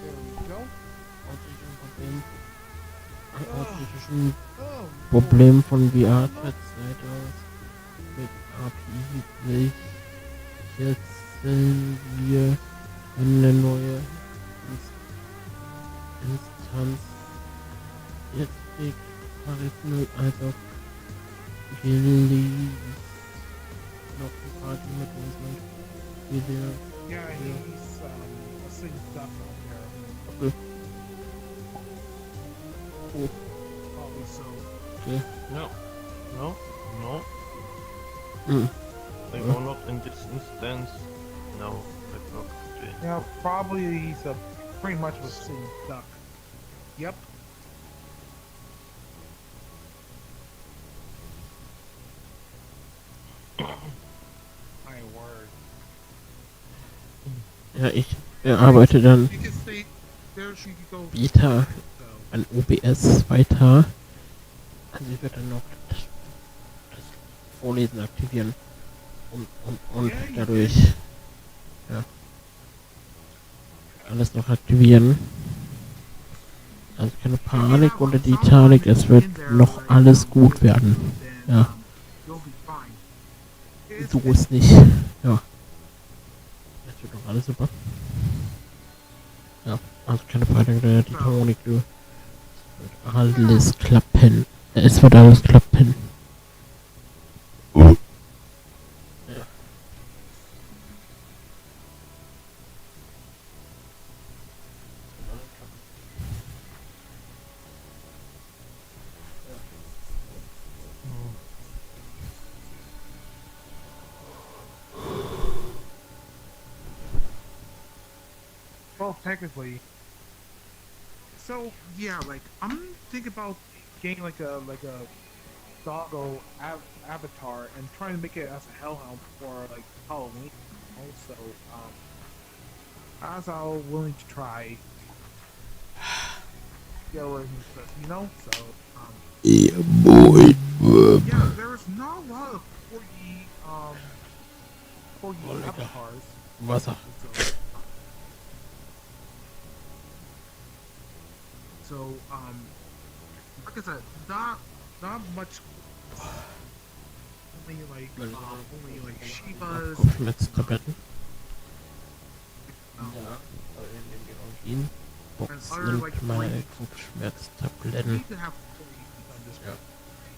There we go. Authentischen Problem von vrchat-Seite aus mit API üblich. Jetzt sind wir eine neue Instanz. Jetzt kriegt Tarif 0, also release noch ein paar mit uns und wieder. Yeah, he's listening stuff on there. Okay. Oh. Probably so. Okay. No. No. No. Mm. They were not in this instance. No. That's not strange. Yeah, probably he's pretty much was sitting duck. Yep. My word. Ja, ich arbeite dann You can stay there, she could go. Beta an OBS weiter. Also ich werde dann noch das Vorlesen aktivieren und dadurch ja, alles noch aktivieren. Also keine Panik oder Titanic, es wird noch alles gut werden. Ja. So ist nicht. Ja. Das wird doch alles super. Ja, also keine Panik oder Titanic, du. Es wird alles klappen. Es wird alles klappen. Well, technically. So yeah, like I'm thinking about getting like a doggo avatar and trying to make it as a hellhound for like Halloween. Also, as I'm willing to try. Go and you know, so yeah, boy. Yeah, there's not a lot of corgi avatars. Wasser. So, like I said, not much. I only Shivas. Kopfschmerztabletten. Ja, in den Georgien-Box nimmt mal Kopfschmerztabletten. Ja.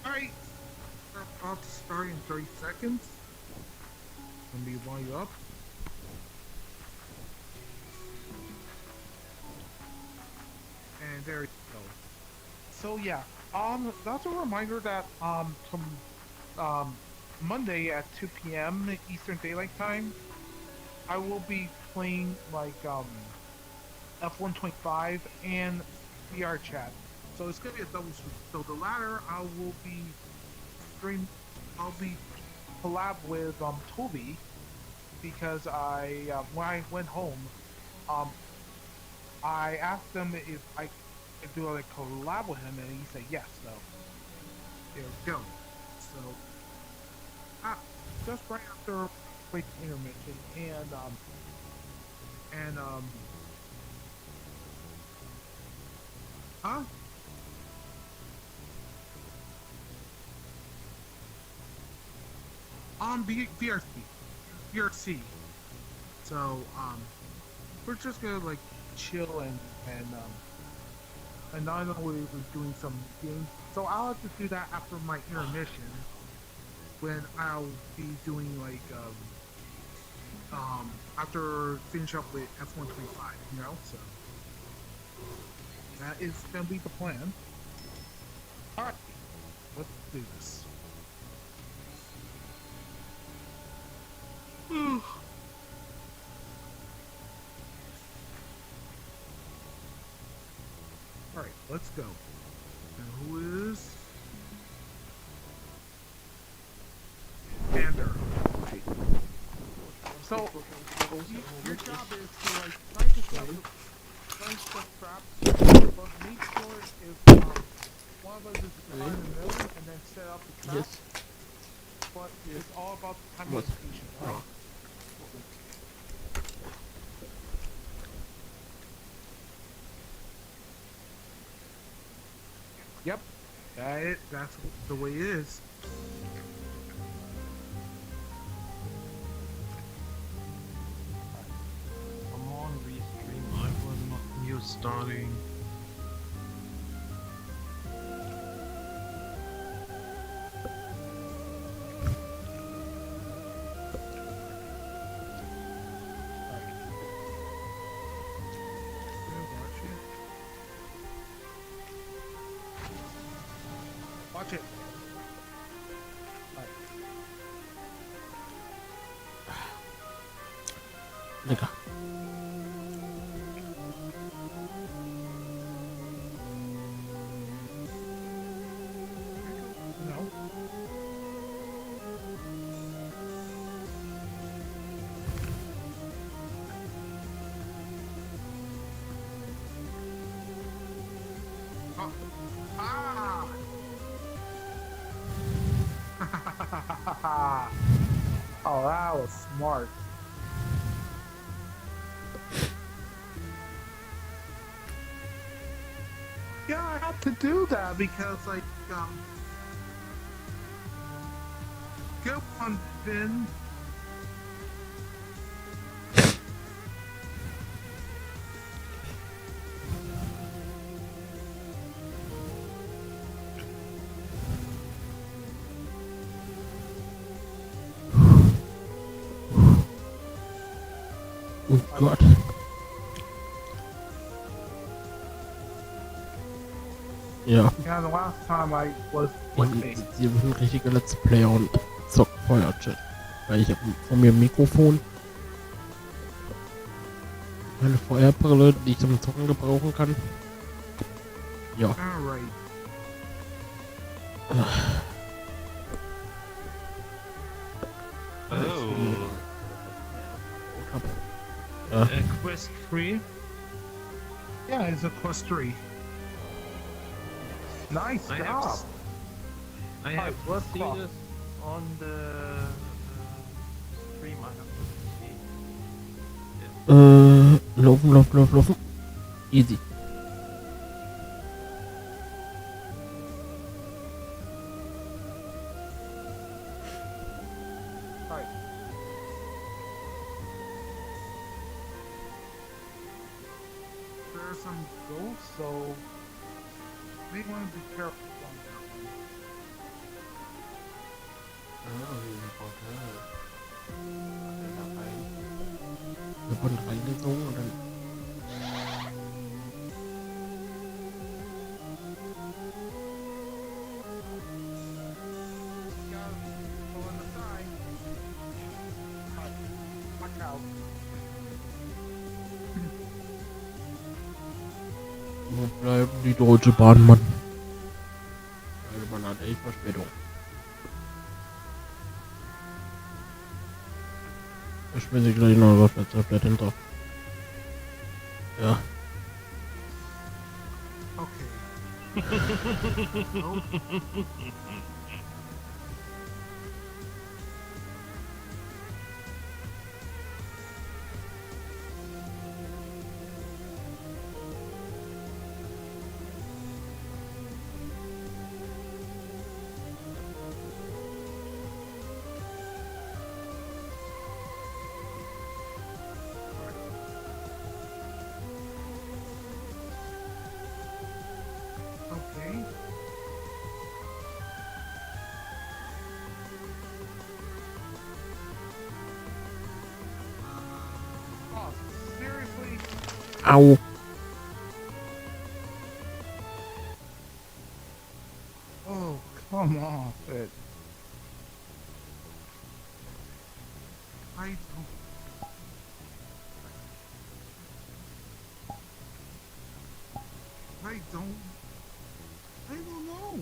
Alright, about to start in 30 seconds. Let me line you up. And there you go. So yeah, that's a reminder that Monday at 2 p.m. Eastern Daylight Time, I will be playing like F125 and vrchat. So it's gonna be a double sweep. So the latter I will be collab with Toby, because when I went home, I asked him if I could do a collab with him, and he said yes. So there we go. So just right after break intermission, and huh? VRC. So we're just gonna like chill and not only we're doing some games. So I'll have to do that after my intermission, when I'll be doing like after finish up with F125, you know. So that is gonna be the plan. All right, let's do this. Alright, let's go. And who is Vander? Right. So your job is to like try to set traps, but make sure if one of us is behind the middle and then set up the trap. Yes. But it's all about the time allocation, right? Yep, that's the way it is. Come on, restream. I will not mute starting. Watch it. Lecker. No. Oh, that was smart. Yeah, I had to do that because, like, go on, Vin. Oh Gott. Ja. Yeah, the last time I was Sie sind ein richtiger Let's Player und zockt Feuerchat. Weil ich habe von mir ein Mikrofon, meine VR-Brille, die ich zum Zocken gebrauchen kann. Ja. Alright. Quest 3? Yeah, it's a quest 3. Nice job. I have let's seen talk. this on the stream. I have Laufen. Easy. some ghosts, so may want to be careful on that one. Ada pun reingezogen und dann wo bleibt die Deutsche Bahn, Mann? Deutsche Bahn hat echt Verspätung. Ich bin sich gleich noch was bleibt hinter. Ja. Okay. Oh. Okay. Oh, seriously? Au. Oh, come off it. I don't. I don't. I don't know.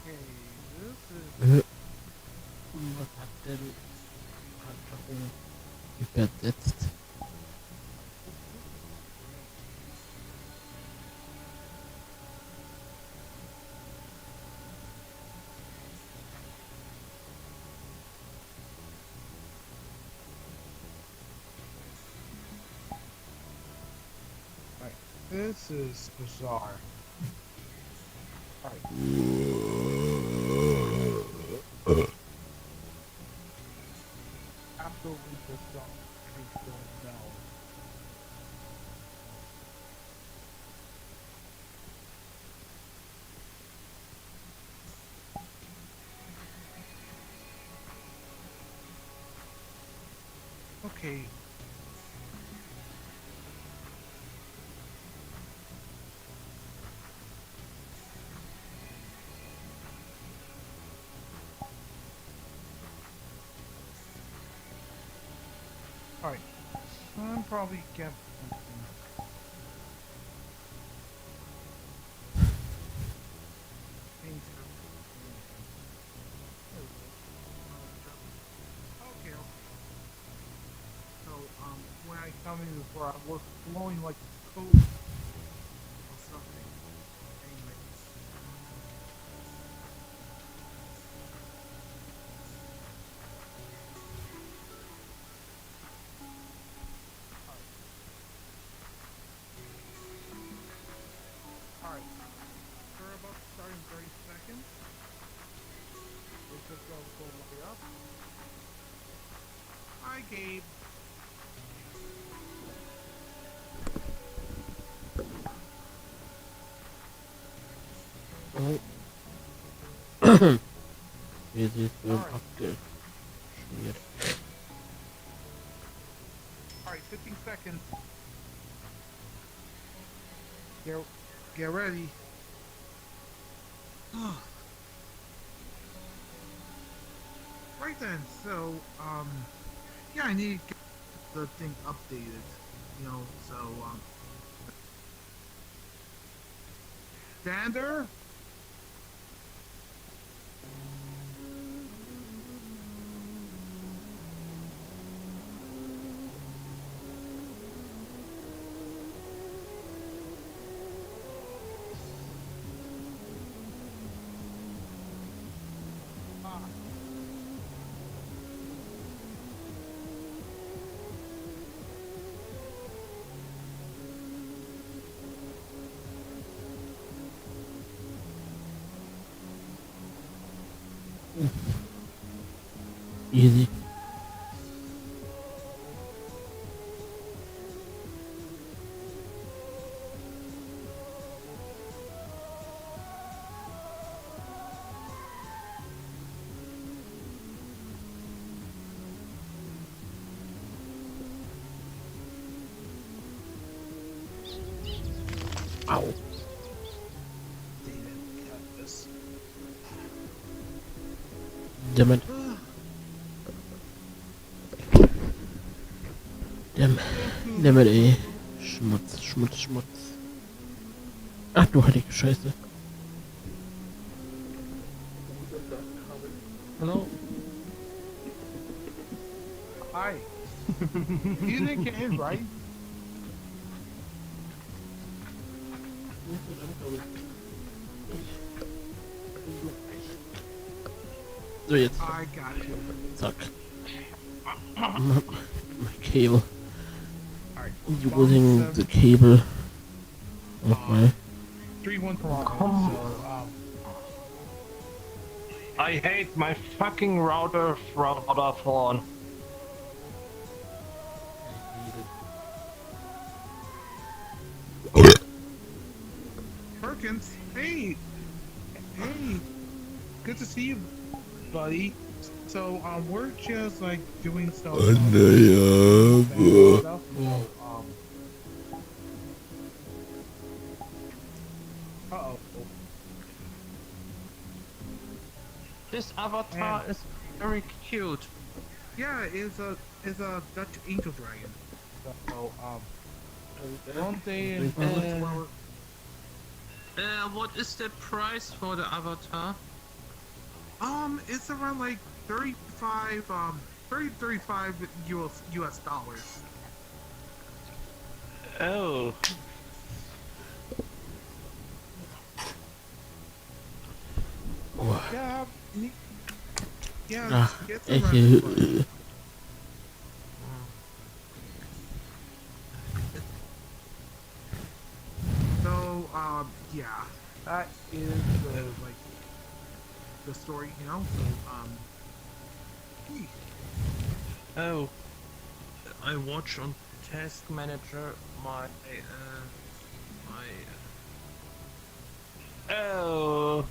Okay, this is. Was hat denn Handlung übersetzt? This is bizarre. Alright. Absolutely bizarre. I don't know. Okay. Alright. I'm probably get okay. So, when I come in before, I was blowing like code or something. Anyways. Alright. We're about to start in 30 seconds. Let's just go way up. Hi, Gabe. Wie sie es so abgeschmiert. Alright, 15 seconds. Get ready. Right then, so, yeah, I need to get the thing updated, you know, so, Xander? Easy. Au. Damn it. Damn it, ey. Schmutz, Schmutz, Schmutz. Ach du heilige Scheiße. Hello. Hi. You didn't get in, right? So, jetzt. I got you. Zack. My cable. Alright. Using the cable of my 3-1 Toronto. So, I hate my fucking router from Vodafone. Perkins, hey, good to see you, buddy. So, we're just like doing stuff. Uh-oh. This avatar is very cute. Yeah, is a Dutch angel dragon. So, one day in What is the price for the avatar? it's around like 35 US dollars. Oh. Yeah, yeah, Ach, it's echt. around. So, yeah, that is like the story, you know. So, Oh. I watch on Task Manager my Oh.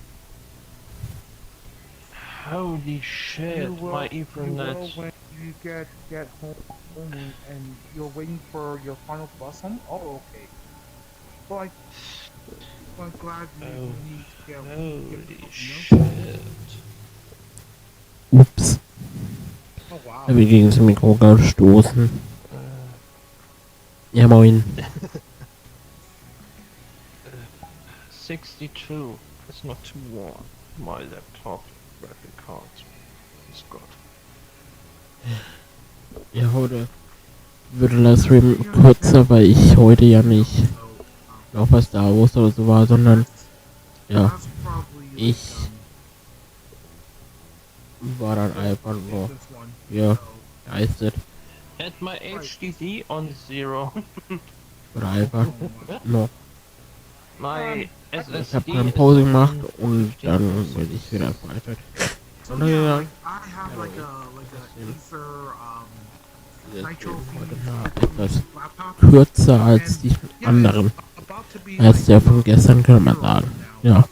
Holy shit, my Ethernet. when you get home and you're waiting for your final bus home. Oh, okay. Well, I'm glad you need to get Holy shit. Ups. Oh wow. Habe ich gegen das Mikro gestoßen. Ja, moin. 62. It's not too warm. My laptop graphic card is good. Ja, heute wird der Livestream kürzer, weil ich heute ja nicht noch was da wusste oder so war, sondern ja, ich war dann einfach nur geistet. At my HDD on 0. Oder einfach noch. My Ich habe SSD dann Pause gemacht und dann bin ich wieder weiter. So Und yeah, dann like, I have like a Acer Nitro heute mal etwas laptop. kürzer als die anderen. Als der von gestern, kann man sagen. Ja.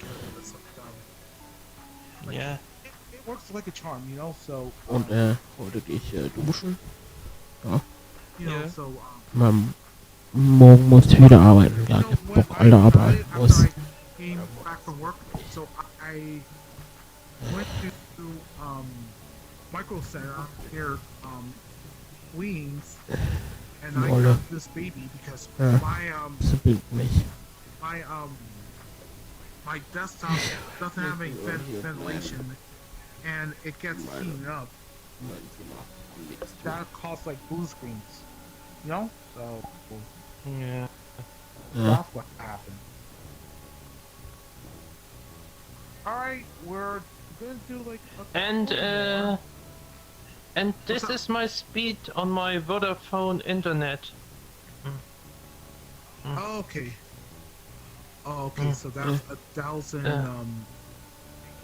Yeah. It works like a charm, you know. So. Und heute gehe ich duschen. Ja. You know, so. Morgen muss ich wieder arbeiten. Ja, ich hab Bock, Alter, aber muss. Came back from work, so I went to Micro Center here, Queens, and I got this baby because my desktop doesn't have any ventilation, and it gets heated up. That caused like blue screens, you know. So Yeah. that's what happened. Alright, we're gonna do like and this is my speed on my Vodafone internet. Oh, okay. Oh, okay, so that's 1,000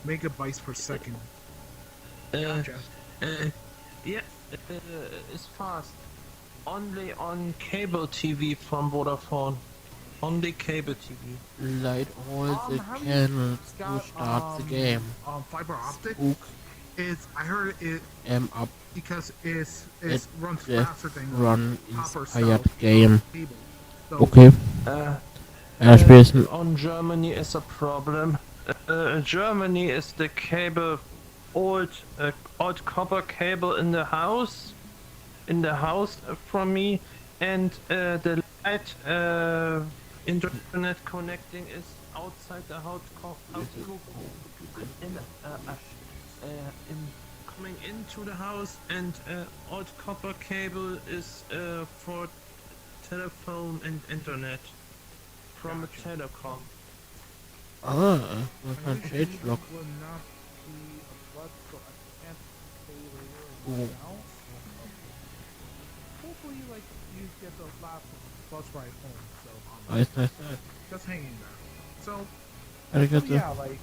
megabytes per second. Gotcha. Yeah, it's fast. Only on cable TV from Vodafone. Only cable TV. Light all the Have you candles to got start the game. fiber optic? Spook I heard it up. because It runs just faster than run copper inspired style game. cable. So Okay. Spielst On Germany is a problem. Germany is the cable old copper cable in the house from me, and the light internet connecting is outside the house in coming into the house, and old copper cable is for telephone and internet from a telecom. man kann Shades Lock. will not be a flood, so I can't stay Oh. now. Hopefully, like you get the last bus ride home. So Nice. just hanging there. So Arigato. yeah, like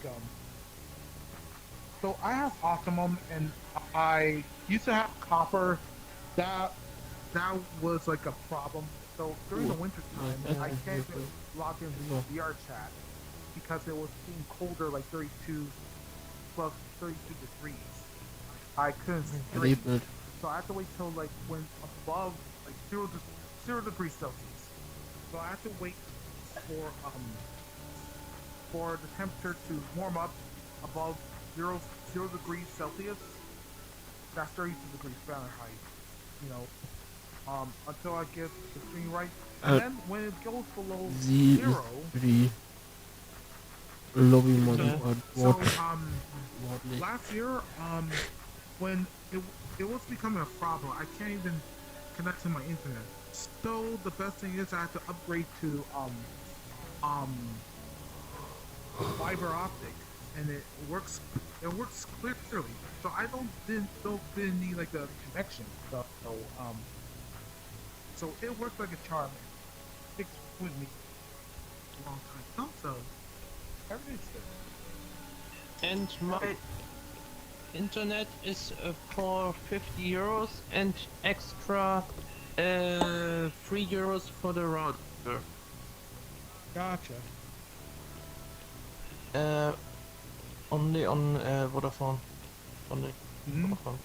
so I have Optimum, and I used to have copper. That was like a problem. So during the winter time, I can't log in vrchat because it was being colder, like 32 plus 32 degrees. I couldn't stream, so I had to wait till like when above like 0 degrees Celsius. So I had to wait for the temperature to warm up above 0 degrees Celsius. That's 32 degrees Fahrenheit. You know, until I get the screen right. And then when it goes below 0, Lobby mode so last year, when it was becoming a problem, I can't even connect to my internet. So the best thing is I have to upgrade to fiber optic, and it works clearly. So I didn't need like a connection. So it worked like a charm. It sticks with me a long time. So everything's good. And my internet is for 50 euros and extra 3 euros for the router. Gotcha. Only on Vodafone. Only Vodafone.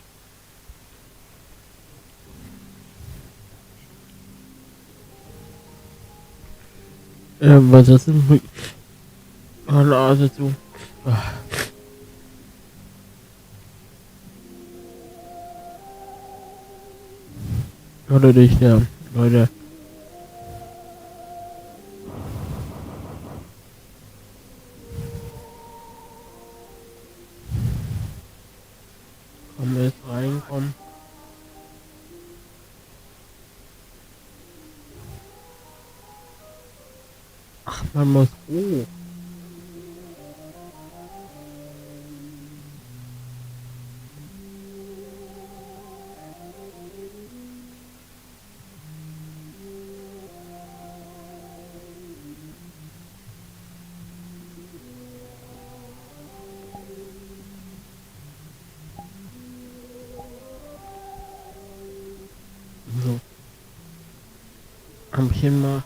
Was das denn? Oh, Nase zu. Oder nicht, ja, Leute. Kommen wir jetzt reinkommen. Ach, man muss hoch. So. Ampchen mal.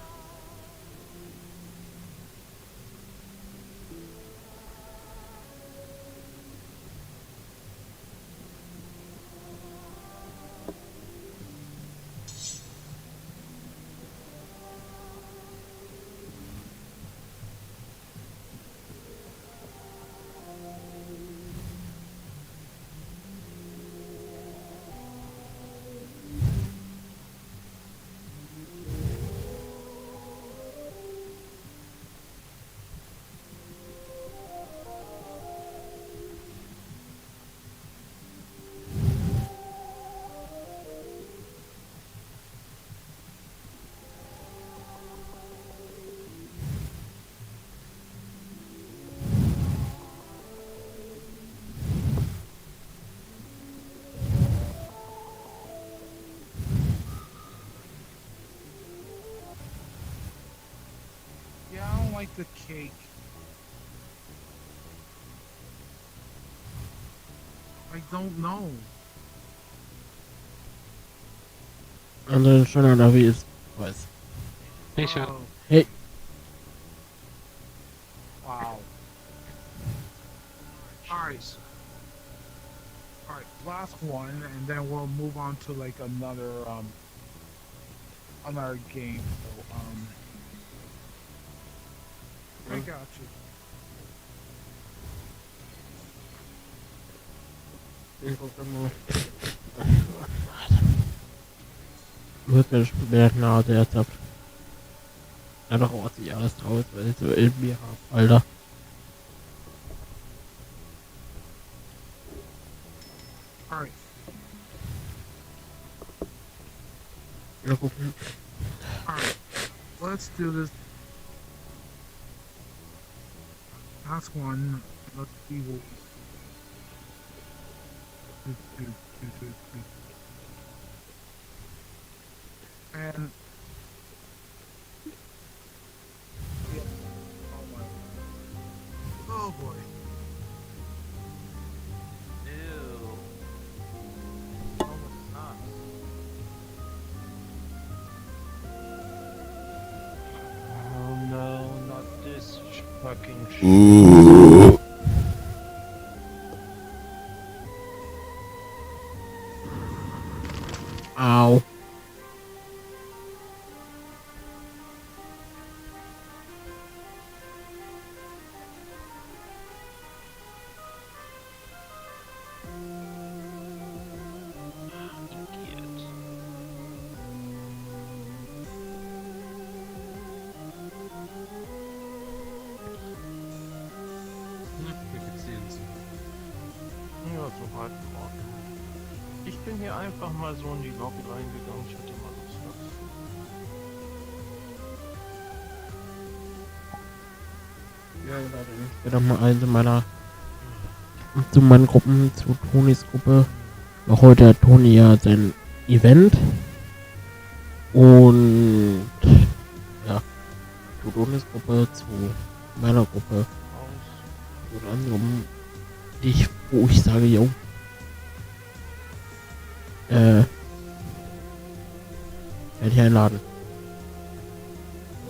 Yeah, I don't like the cake. I don't know. Also schon oder wie ist? Weiß. Sicher. Oh, Hey, wow. Alright. Alright, last one, and then we'll move on to like another game. So, I got you. ich gucke mal. Wirklich Bergnase ernsthaft. Einfach aus die alles raus, weil ich so in mir hab, Alter. Alright. Mal gucken. Alright. Let's do this. Last one. Let's see what. And yeah. Oh boy. Ew. Oh no, not this fucking shit. Ow. Idiot. Ja, so halb in Ordnung. Ich bin hier einfach mal so in die Lobby reingegangen. Ich hatte mal Lust dazu. Ja, warte, ich will doch mal eine meiner zu meinen Gruppen, zu Tonis Gruppe. Noch heute hat Toni ja sein Event. Und ja, zu Tonis Gruppe, zu meiner Gruppe, zu den anderen, wo ich sage, yo, werde ich einladen.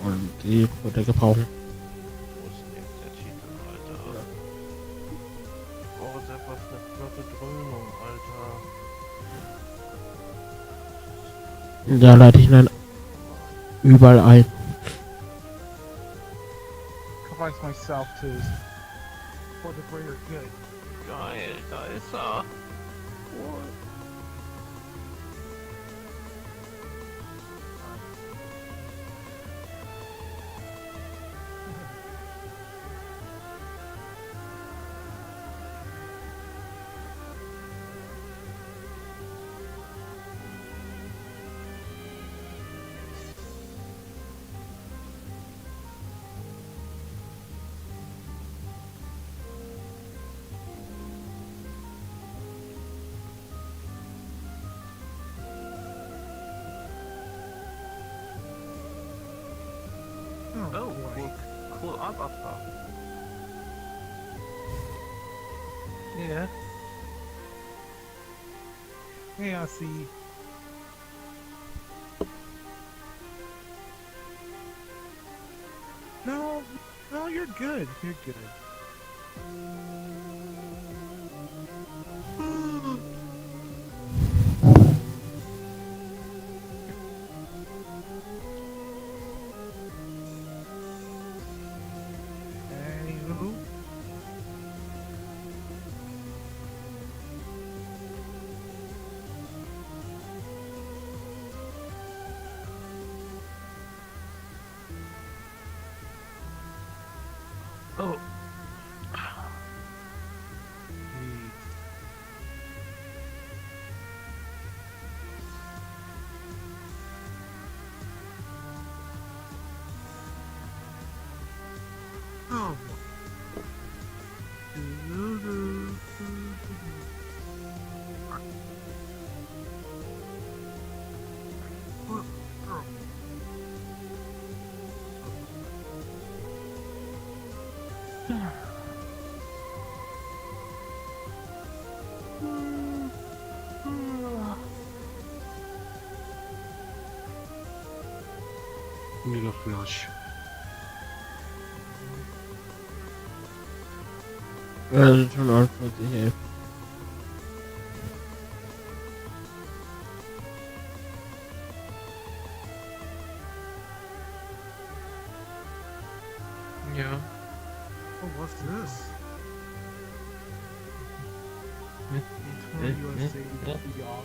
Und die wird er gebrauchen. Wo ist denn jetzt der Titel, Alter? Ich brauche jetzt etwas eine flotte Dröhnung, Alter. Da leite ich ihn dann überall ein. Sacrifice myself to for the greater good. Geil, da ist er. Cool. Oh, boy. cool Avatar. Yeah. Hey, I see. No, no, you're good. You're good. Anywho. Oh. Oh. Mir doch gleich. Ja, das ist schon 49, ey. Yeah. Oh, what's this? Eternal USA VR?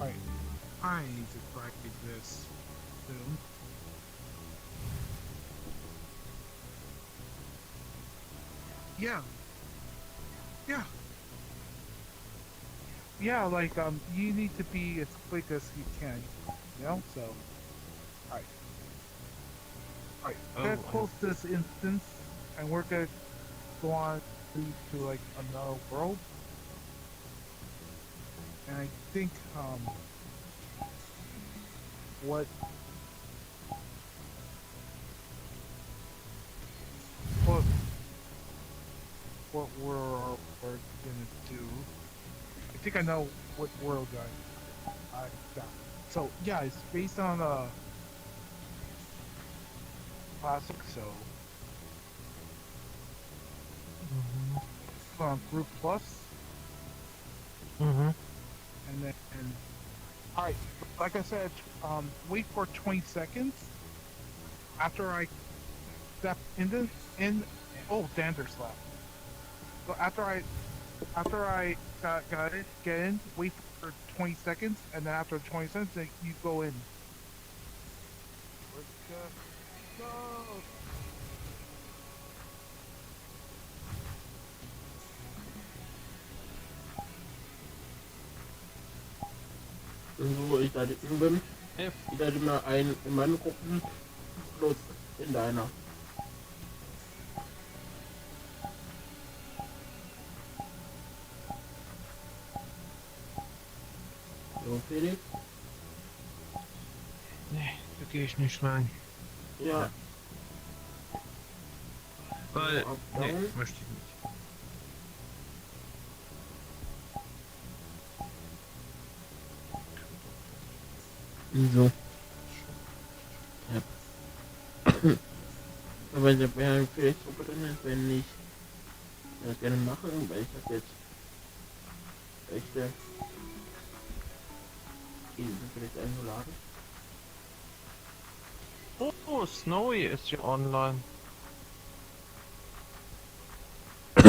Alright. I need to practice this soon. Yeah. Yeah. Yeah, like, you need to be as quick as you can, you know, so. Alright. Alright, gonna close this instance, and we're gonna go on to, like, another world. And I think, what we're gonna do. I think I know what world I got. So yeah, it's based on classic. So on Group Plus, and then all right. Like I said, wait for 20 seconds after I step in. Oh, dander slap. So after I get in, wait for 20 seconds, and then after 20 seconds, then you go in. Let's go. So, ich da drüben bin. Ich da immer ein in meinen Gruppen plus in deiner. So, Felix? Nee, da gehe ich nicht rein. Ja. Weil, So, nee, abbauen. möchte ich nicht. Wieso? Ja. Aber ich habe ja ein Facebook drin, wenn ich das gerne mache, weil ich habe jetzt echte Ideen vielleicht eingeladen. Oh, Snowy ist ja online. Ja,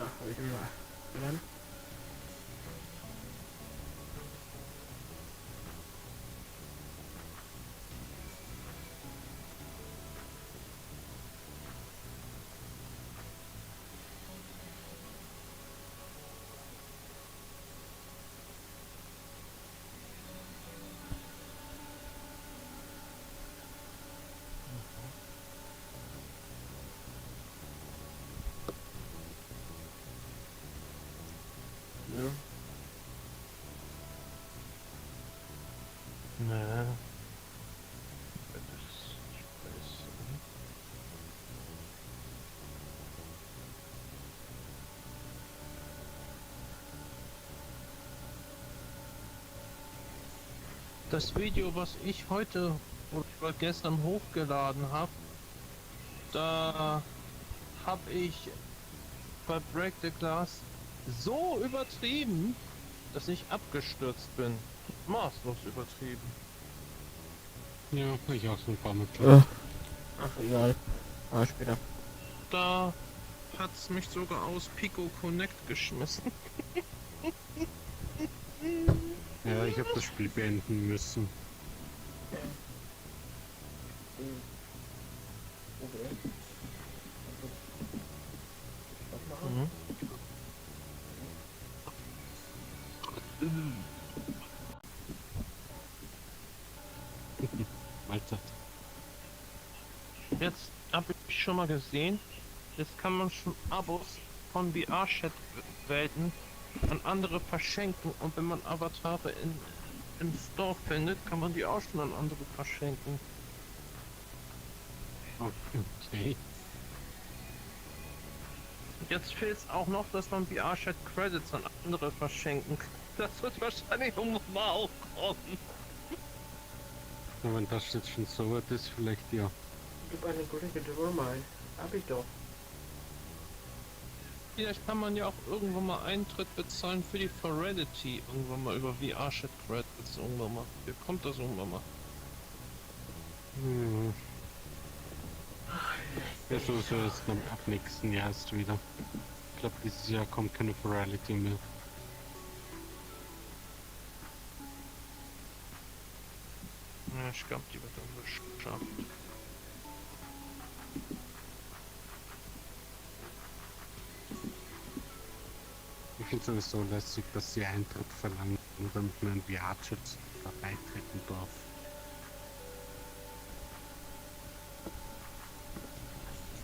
habe ich immer gelernt. Ja. Nee. Das ist das Video, was ich heute oder gestern hochgeladen habe, da habe ich bei Break the Glass so übertrieben, dass ich abgestürzt bin. Maßlos übertrieben. Ja, ich auch so ein paar Mal. Ach, egal. Ah, später. Da hat's mich sogar aus Pico Connect geschmissen. Ja, ich habe das Spiel beenden müssen. Okay. Was machen? Mahlzeit. Jetzt habe ich schon mal gesehen, jetzt kann man schon Abos von vrchat-Welten an andere verschenken, und wenn man Avatare im Store findet, kann man die auch schon an andere verschenken. Okay. Jetzt fehlt es auch noch, dass man vrchat Credits an andere verschenken kann. Das wird wahrscheinlich irgendwann mal auch kommen. Na, wenn das jetzt schon so weit ist, vielleicht ja. Gib eine gültige Nummer ein. Hab ich doch. Vielleicht kann man ja auch irgendwann mal Eintritt bezahlen für die Ferality. Irgendwann mal über vrchat Credits. Irgendwann mal. Hier kommt das irgendwann mal. Hm. Ja, so ist dann ab nächsten Jahr erst wieder. Ich glaube, dieses Jahr kommt keine Virality mehr. Ja, ich glaube, die wird dann geschafft. Ich finde es sowieso lässig, dass sie Eintritt verlangen, nur damit man in vrchat beitreten darf.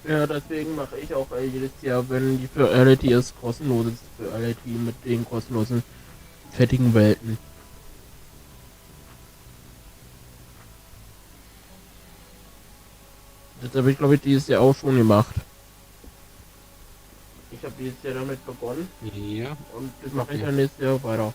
Ja, deswegen mache ich auch jedes Jahr, wenn die Virality ist, kostenloses Virality mit den kostenlosen fettigen Welten. Das habe ich, glaube ich, dieses Jahr auch schon gemacht. Ich habe dieses Jahr damit begonnen. Ja. Und das mache ich dann nächstes Jahr weiter.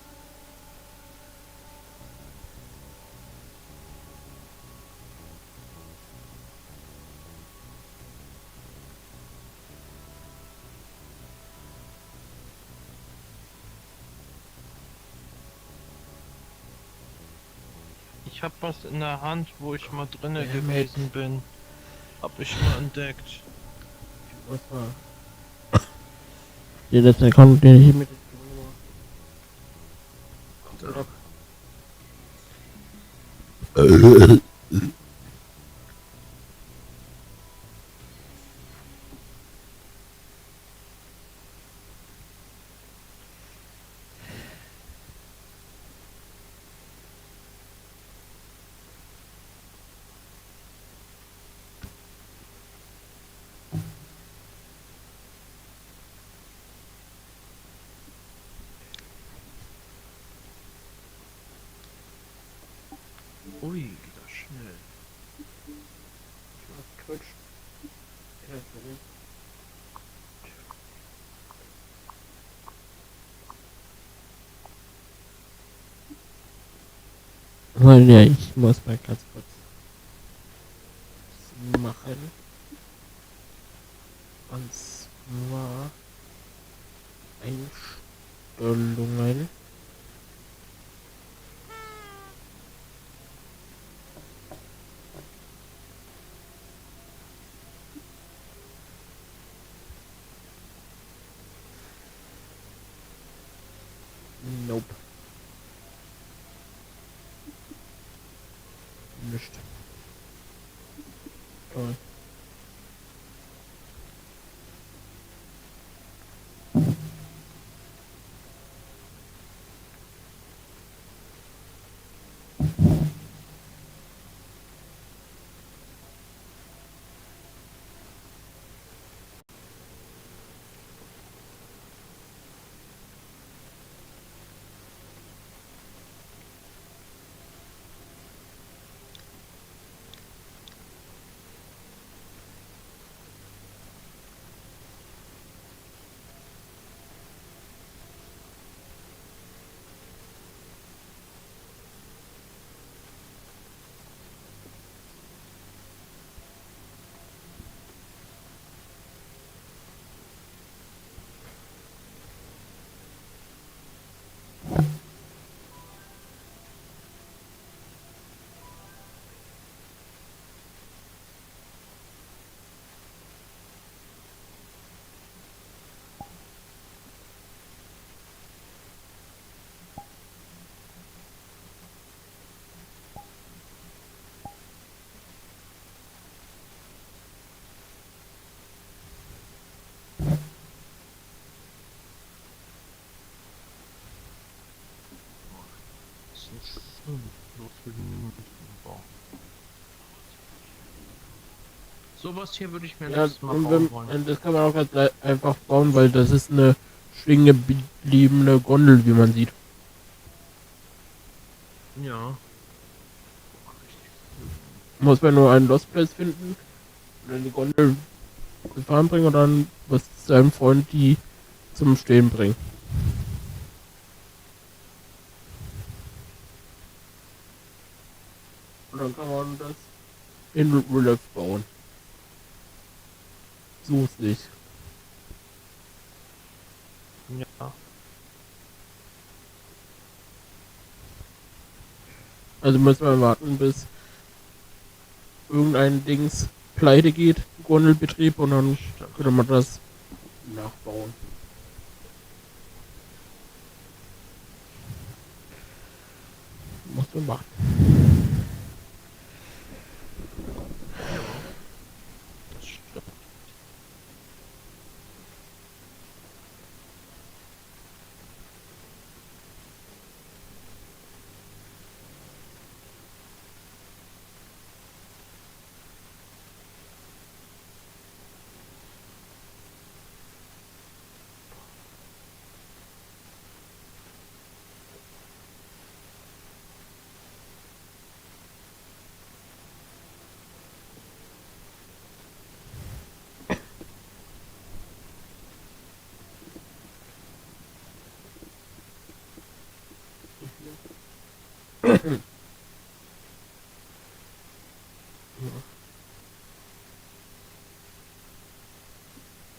Ich hab was in der Hand, wo ich mal drinne gewesen bin. Hab ich mal entdeckt. Was war? Der letzte Account, den ich mit Ui, geht das schnell. Quatsch. Ja, ich muss mal ganz kurz machen. Und zwar Einstellungen. Nope. Nicht. Toll. Sowas hier würde ich mir Ja, nächstes Mal bauen wollen. und das kann man auch ganz einfach bauen, weil das ist eine stehen gebliebene Gondel, wie man sieht. Ja. Muss man nur einen Lost Place finden und dann die Gondel zum Fahren bringen und dann was seinem Freund die zum Stehen bringen. Und dann kann man das in Real Life bauen. So ist nicht. Ja. Also müssen wir warten, bis irgendein Dings pleite geht, Gondelbetrieb, und dann könnte man das nachbauen. Muss man machen. Das stimmt.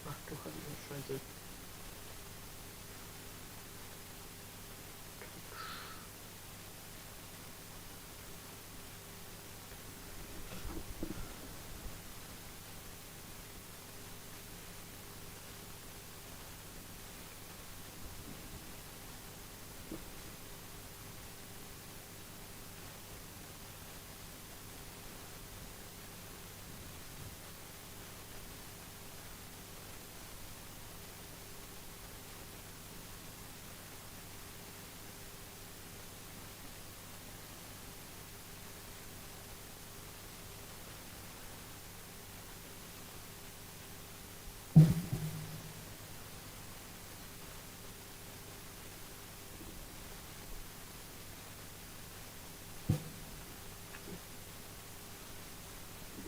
Ach du heilige Scheiße.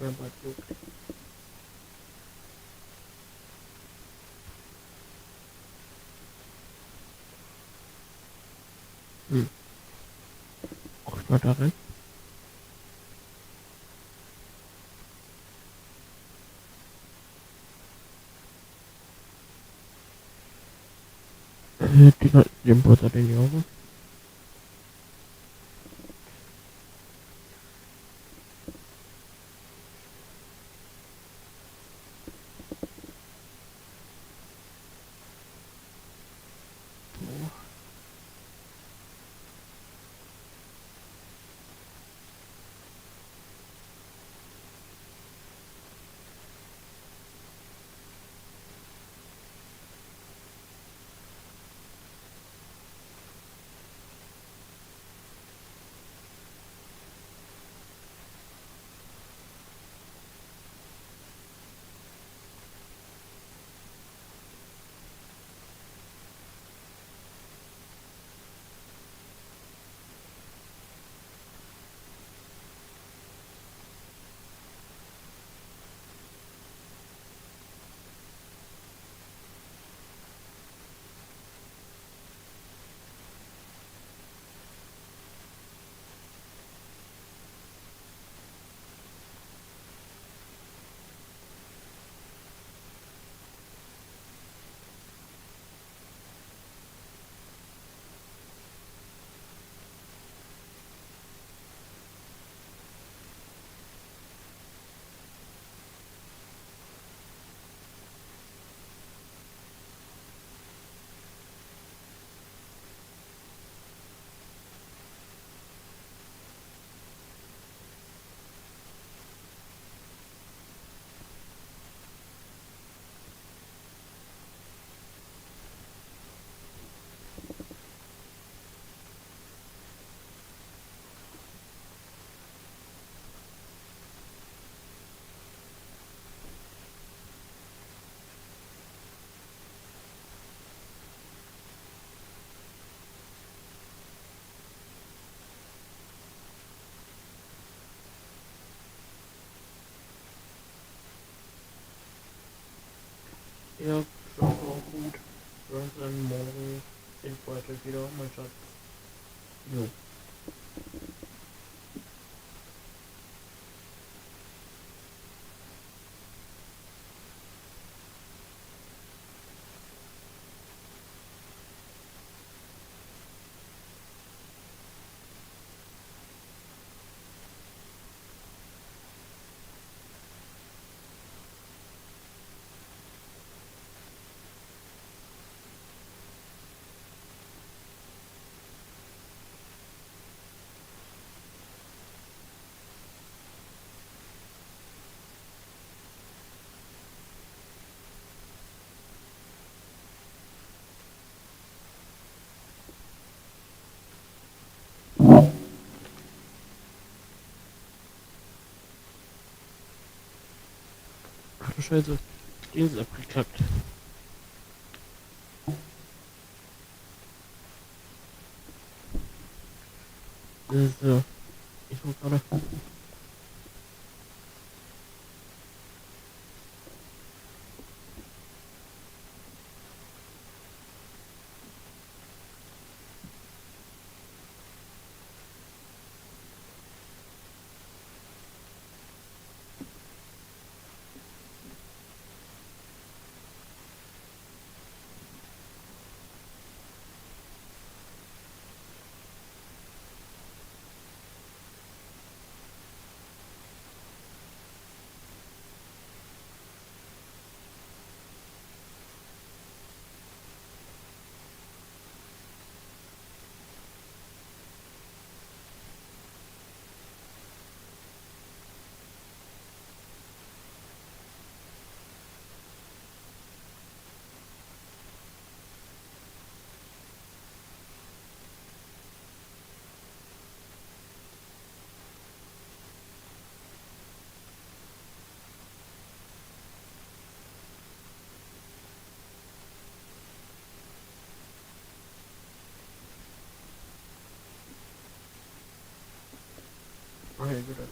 Ja, bald genug. Guck ich mal da rein. Den Butter, den Jungen. Ja, schon auch gut. Wir hören uns dann morgen in Freitag wieder, mein Schatz. Jo. Ach du Scheiße, Ding ist abgekackt. So, ich guck gerade. Okay, bitte.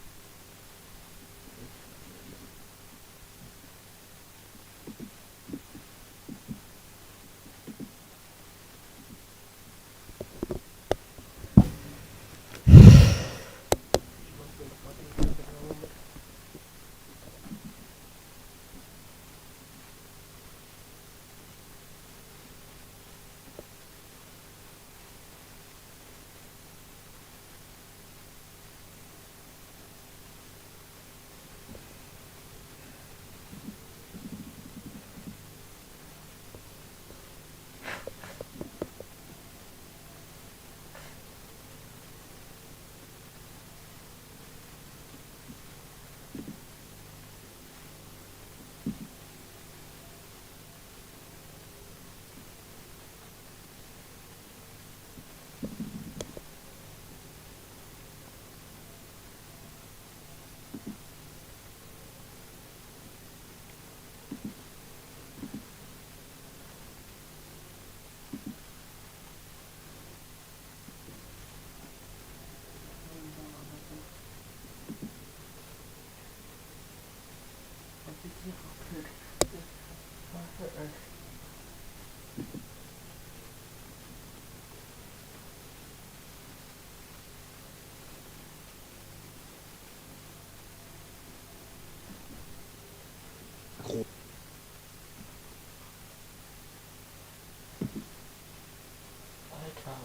Alter,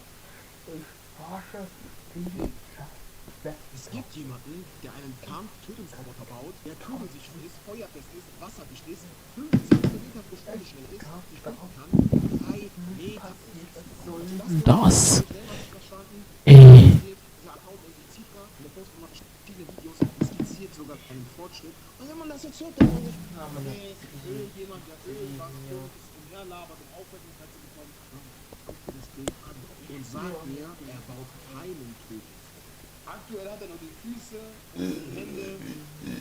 ich forsche die. Es gibt jemanden, der einen Kampftötungsroboter baut, der kugelsicher ist, feuerfest ist, wasserdicht ist, 15 Kilometer pro Stunde schnell ist, die fliegen kann, 3 Meter pro Das. Ey. Dieser Account irgendwie Zifra, und der postet immer verschiedene Videos, skizziert sogar einen Fortschritt. Und wenn man das jetzt hört, dann denke ich, irgendjemand, der irgendwas Komisches umherlabert, um Aufmerksamkeit zu bekommen, guck dir das Bild an und sag mir, er baut keinen Tötungsroboter. Aktuell hat er noch die Füße, die Hände,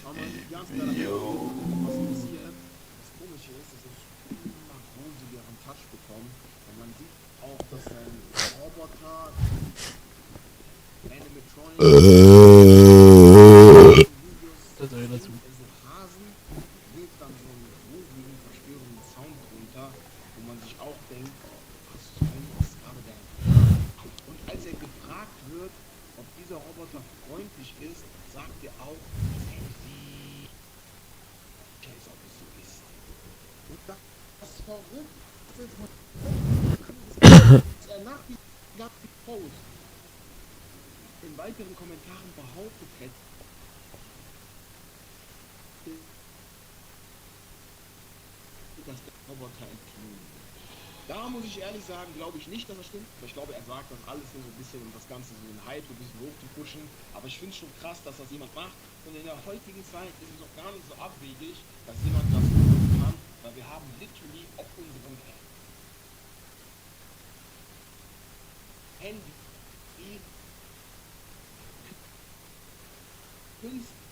aber man sieht ganz klar, was passiert. Das Komische ist, dass ich immer gruseligeren Touch bekomme. Und man sieht auch, dass sein Roboter Animatronic Videos das dazu. Hasen singt dann so einen gruseligen, verstörenden Sound drunter, wo man sich auch denkt, was zur Hölle ist gerade der? Und als er gefragt wird, ob dieser Roboter freundlich ist, sagt er auch, wenn sie, als ob es so ist. Und das Verrückte ist, er nach diesem Post in weiteren Kommentaren behauptet hätte, dass der Roboter entflohen wird. Da muss ich ehrlich sagen, glaube ich nicht, dass er stimmt. Aber ich glaube, er sagt das alles nur so ein bisschen, um das Ganze so in Hype ein bisschen hoch zu pushen. Aber ich finde es schon krass, dass das jemand macht. Und in der heutigen Zeit ist es auch gar nicht so abwegig, dass jemand das machen kann, weil wir haben literally auf unserem Handy Künstler.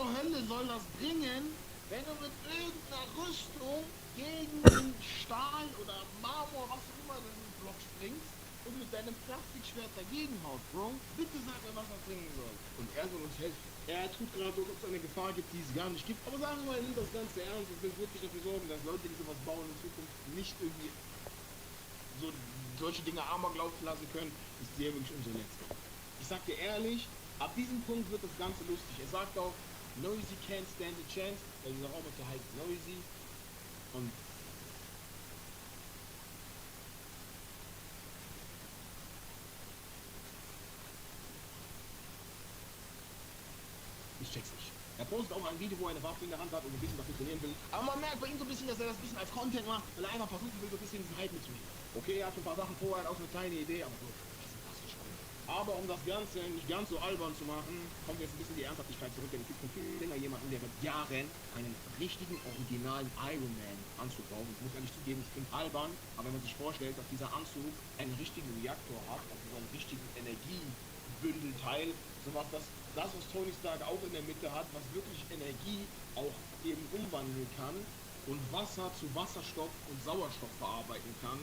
Hölle soll das bringen, wenn du mit irgendeiner Rüstung gegen den Stahl oder Marmor, was auch immer, den Block springst und mit deinem Plastikschwert dagegen haust, Bro? Bitte sag mir, was das bringen soll. Und er soll uns helfen. Er tut gerade so, ob es eine Gefahr gibt, die es gar nicht gibt. Aber sagen wir mal, er nimmt das Ganze ernst und will wirklich dafür sorgen, dass Leute, die sowas bauen in Zukunft, nicht irgendwie so solche Dinge Amok laufen lassen können, ist der wirklich unser Letzter. Ich sag dir ehrlich, ab diesem Punkt wird das Ganze lustig. Er sagt auch, Noisy can't stand a chance, weil dieser Roboter heißt Noisy und ich check's nicht. Er postet auch ein Video, wo er eine Waffe in der Hand hat und ein bisschen dafür trainieren will. Aber man merkt bei ihm so ein bisschen, dass er das ein bisschen als Content macht, weil er einfach versuchen will, so ein bisschen diesen Hype mitzunehmen. Okay, er hat schon ein paar Sachen vor, er hat auch eine kleine Idee, aber so, das ist fast schon. Aber um das Ganze nicht ganz so albern zu machen, kommt jetzt ein bisschen die Ernsthaftigkeit zurück, denn es gibt schon viel länger jemanden, der seit Jahren einen richtigen, originalen Iron Man Anzug baut. Ich muss ehrlich zugeben, es klingt albern, aber wenn man sich vorstellt, dass dieser Anzug einen richtigen Reaktor hat, also so einen richtigen Energiebündelteil, sowas, das was Tony Stark auch in der Mitte hat, was wirklich Energie auch eben umwandeln kann und Wasser zu Wasserstoff und Sauerstoff verarbeiten kann,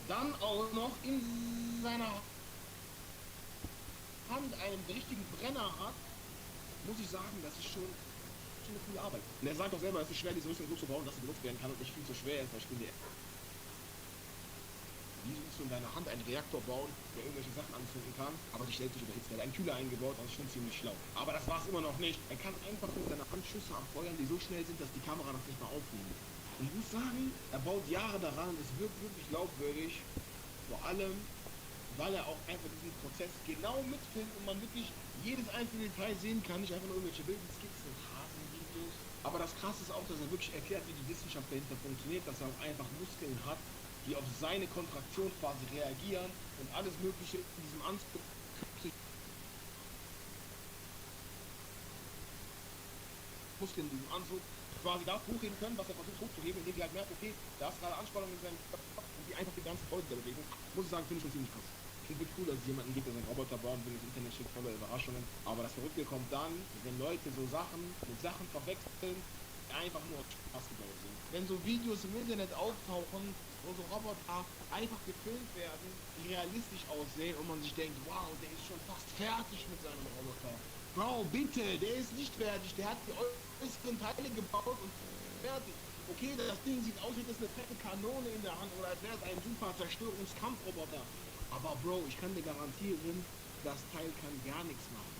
dann auch noch in seiner Hand einen richtigen Brenner hat, muss ich sagen, das ist schon eine coole Arbeit. Und er sagt auch selber, es ist schwer, diese Rüstung so zu bauen, dass sie benutzt werden kann und nicht viel zu schwer ist, weil ich finde, wie willst du in deiner Hand einen Reaktor bauen, der irgendwelche Sachen anzünden kann, aber sich selbst nicht überhitzt? Er hat einen Kühler eingebaut, das ist schon ziemlich schlau. Aber das war es immer noch nicht. Er kann einfach mit seiner Hand Schüsse abfeuern, die so schnell sind, dass die Kamera das nicht mehr aufnimmt. Und ich muss sagen, er baut Jahre daran, es wirkt wirklich glaubwürdig, vor allem, weil er auch einfach diesen Prozess genau mitfilmt und man wirklich jedes einzelne Detail sehen kann, nicht einfach nur irgendwelche wilden Skizzen und Hasenvideos. Aber das Krasse ist auch, dass er wirklich erklärt, wie die Wissenschaft dahinter funktioniert, dass er auch einfach Muskeln hat, die auf seine Kontraktion quasi reagieren und alles Mögliche in diesem Anzug Muskeln in diesem Anzug quasi da hochheben können, was er versucht hochzuheben, indem die halt merken, okay, da ist gerade Anspannung in seinem Körper und die einfach die ganze Freude der Bewegung. Muss ich sagen, finde ich schon ziemlich krass. Ich finde es cool, dass es jemanden gibt, der seinen Roboter bauen will, das Internet schickt voller Überraschungen. Aber das Verrückte kommt dann, wenn Leute so Sachen mit Sachen verwechseln, die einfach nur Spaß gebaut sind. Wenn so Videos im Internet auftauchen, wo so Roboter einfach gefilmt werden, die realistisch aussehen und man sich denkt, wow, der ist schon fast fertig mit seinem Roboter. Bro, bitte, der ist nicht fertig, der hat die äußeren Teile gebaut und fertig. Okay, das Ding sieht aus, wie das eine fette Kanone in der Hand oder als wäre es ein super Zerstörungskampfroboter. Aber Bro, ich kann dir garantieren, das Teil kann gar nichts machen.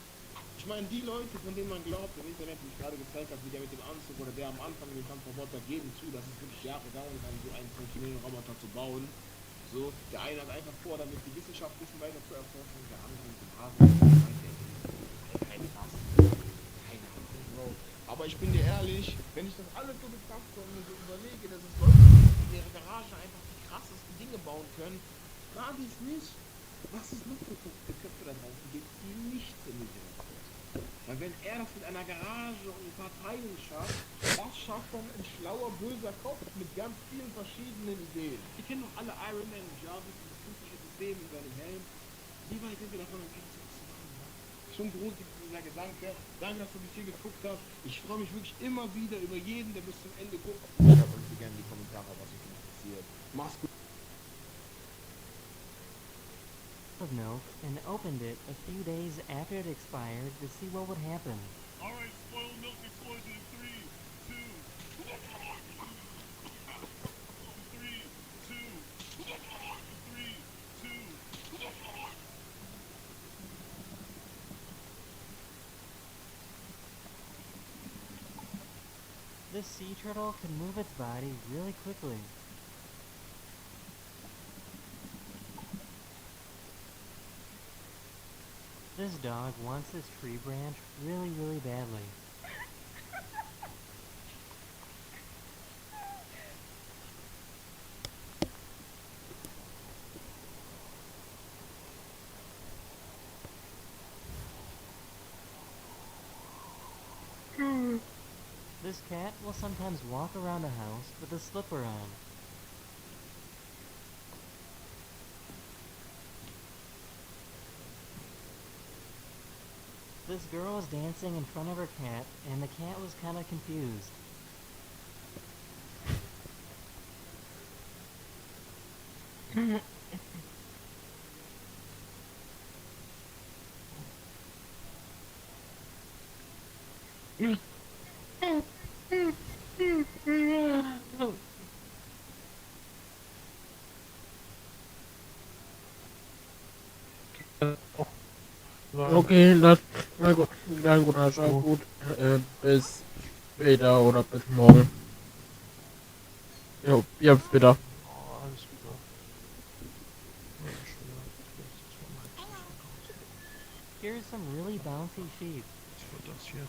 Ich meine, die Leute, von denen man glaubt, im Internet, wie ich gerade gezeigt habe, wie der mit dem Anzug oder der am Anfang mit dem Kampfroboter, geben zu, dass es wirklich Jahre dauern kann, so einen funktionierenden Roboter zu bauen. So, der eine hat einfach vor, damit die Wissenschaft ein bisschen weiter zu erforschen, der andere mit dem Hasen. Keine Ahnung, Bro. Aber ich bin dir ehrlich, wenn ich das alles so betrachte und mir so überlege, dass es Leute gibt, die in ihrer Garage einfach die krassesten Dinge bauen können, frage ich mich, was es noch für Köpfe da draußen gibt, die nicht in die Welt sind. Weil wenn er das mit einer Garage und ein paar Teilen schafft, was schafft dann ein schlauer, böser Kopf mit ganz vielen verschiedenen Ideen? Wir kennen doch alle Iron Man und Jarvis und das künstliche System in seinem Helm. Wie weit sind wir davon entfernt, sowas zu machen? Ja? Schon großartig dieser Gedanke. Danke, dass du bis hier geguckt hast. Ich freue mich wirklich immer wieder über jeden, der bis zum Ende guckt. Schreibt uns gerne in die Kommentare, was euch interessiert. Mach's gut. Of milk and opened it a few days after it expired to see what would happen. Alright, spoiled milk explosion in 3, 2, 3, 2, 3, 2. This sea turtle can move its body really quickly. This dog wants this tree branch really, really badly. This cat will sometimes walk around a house with a slipper on. This girl was dancing in front of her cat, and the cat was kind of confused. Okay, das, na gut, schau gut. Bis später oder bis morgen. Jo, ja, bis später. Oh, alles wieder. Ja, schön. Jetzt mal mein Telefon raus. Here's some really bouncy sheep. Was wird das hier?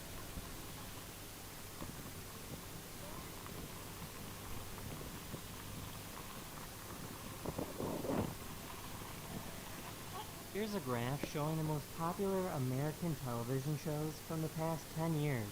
Here's a graph showing the most popular American television shows from the past 10 years.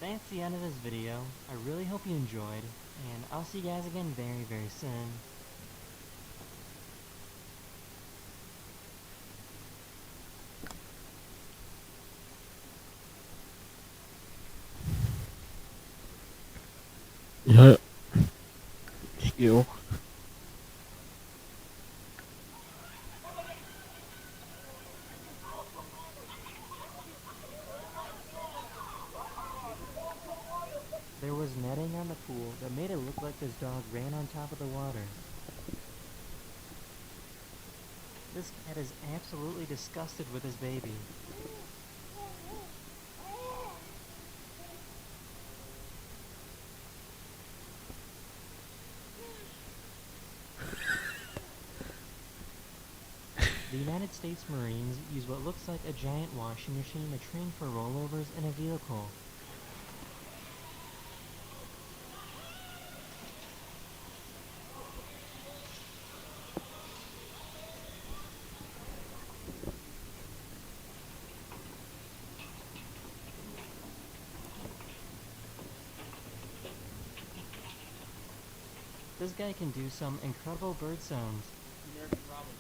That's the end of this video. I really hope you enjoyed, and I'll see you guys again very, very soon. Ja, ich gehe auch. There was netting on the pool that made it look like this dog ran on top of the water. This cat is absolutely disgusted with his baby. The United States Marines use what looks like a giant washing machine to train for rollovers in a vehicle. This guy can do some incredible bird sounds. American Robin.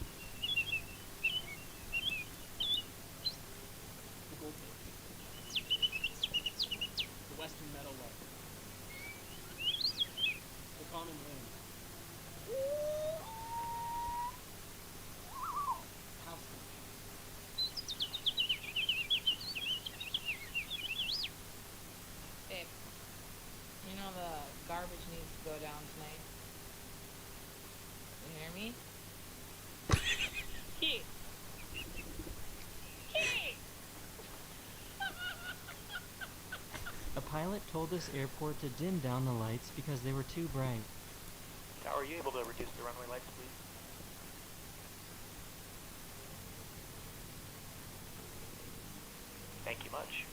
The goldfinch. The western meadowlark. The common wren. House finch. me? Here. A pilot told this airport to dim down the lights because they were too bright. Tower, are you able to reduce the runway lights, please? Thank you much.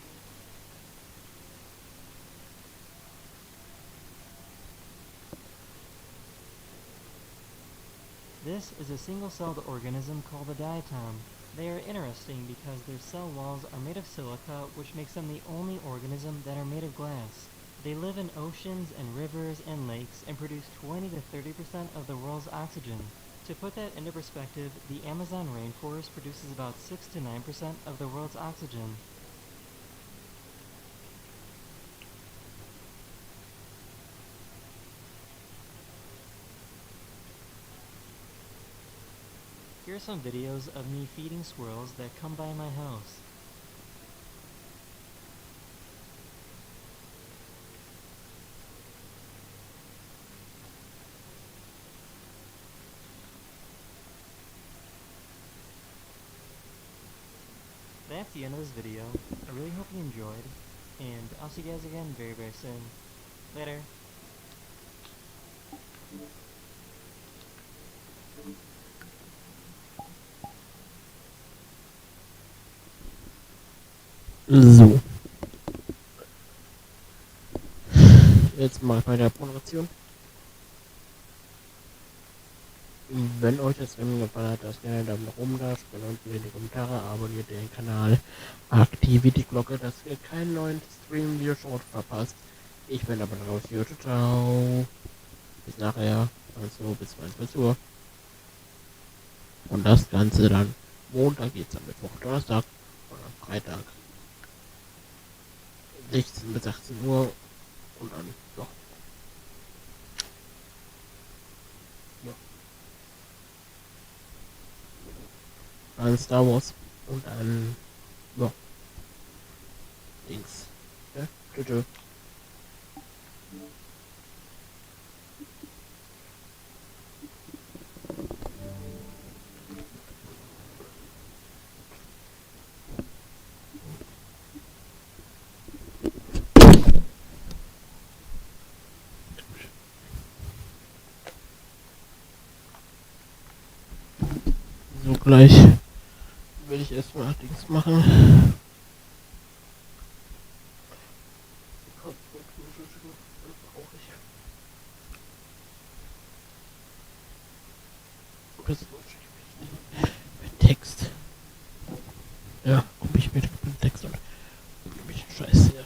This is a single-celled organism called a diatom. They are interesting because their cell walls are made of silica, which makes them the only organism that are made of glass. They live in oceans and rivers and lakes and produce 20 to 30% of the world's oxygen. To put that into perspective, the Amazon rainforest produces about 6 to 9% of the world's oxygen. Here are some videos of me feeding squirrels that come by my house. That's the end of this video. I really hope you enjoyed, and I'll see you guys again very, very soon. Later. So. Jetzt mal bei der Produktion. Wenn euch das Stream gefallen hat, lasst gerne einen Daumen nach oben da, schreibt unten in die Kommentare, abonniert den Kanal, aktiviert die Glocke, dass ihr keinen neuen Stream-Video-Short verpasst. Ich bin aber raus, ciao. Bis nachher, also bis 22 Uhr. Und das Ganze dann Montag geht's am Mittwoch, Donnerstag und am Freitag 16 bis 18 Uhr und dann, ja. Dann Star Wars und dann, ja, Dings. Ja, tschüss. So, gleich will ich erstmal Dings machen. Mit Text. Ja, ob ich mit Text und mich scheiße. Ja.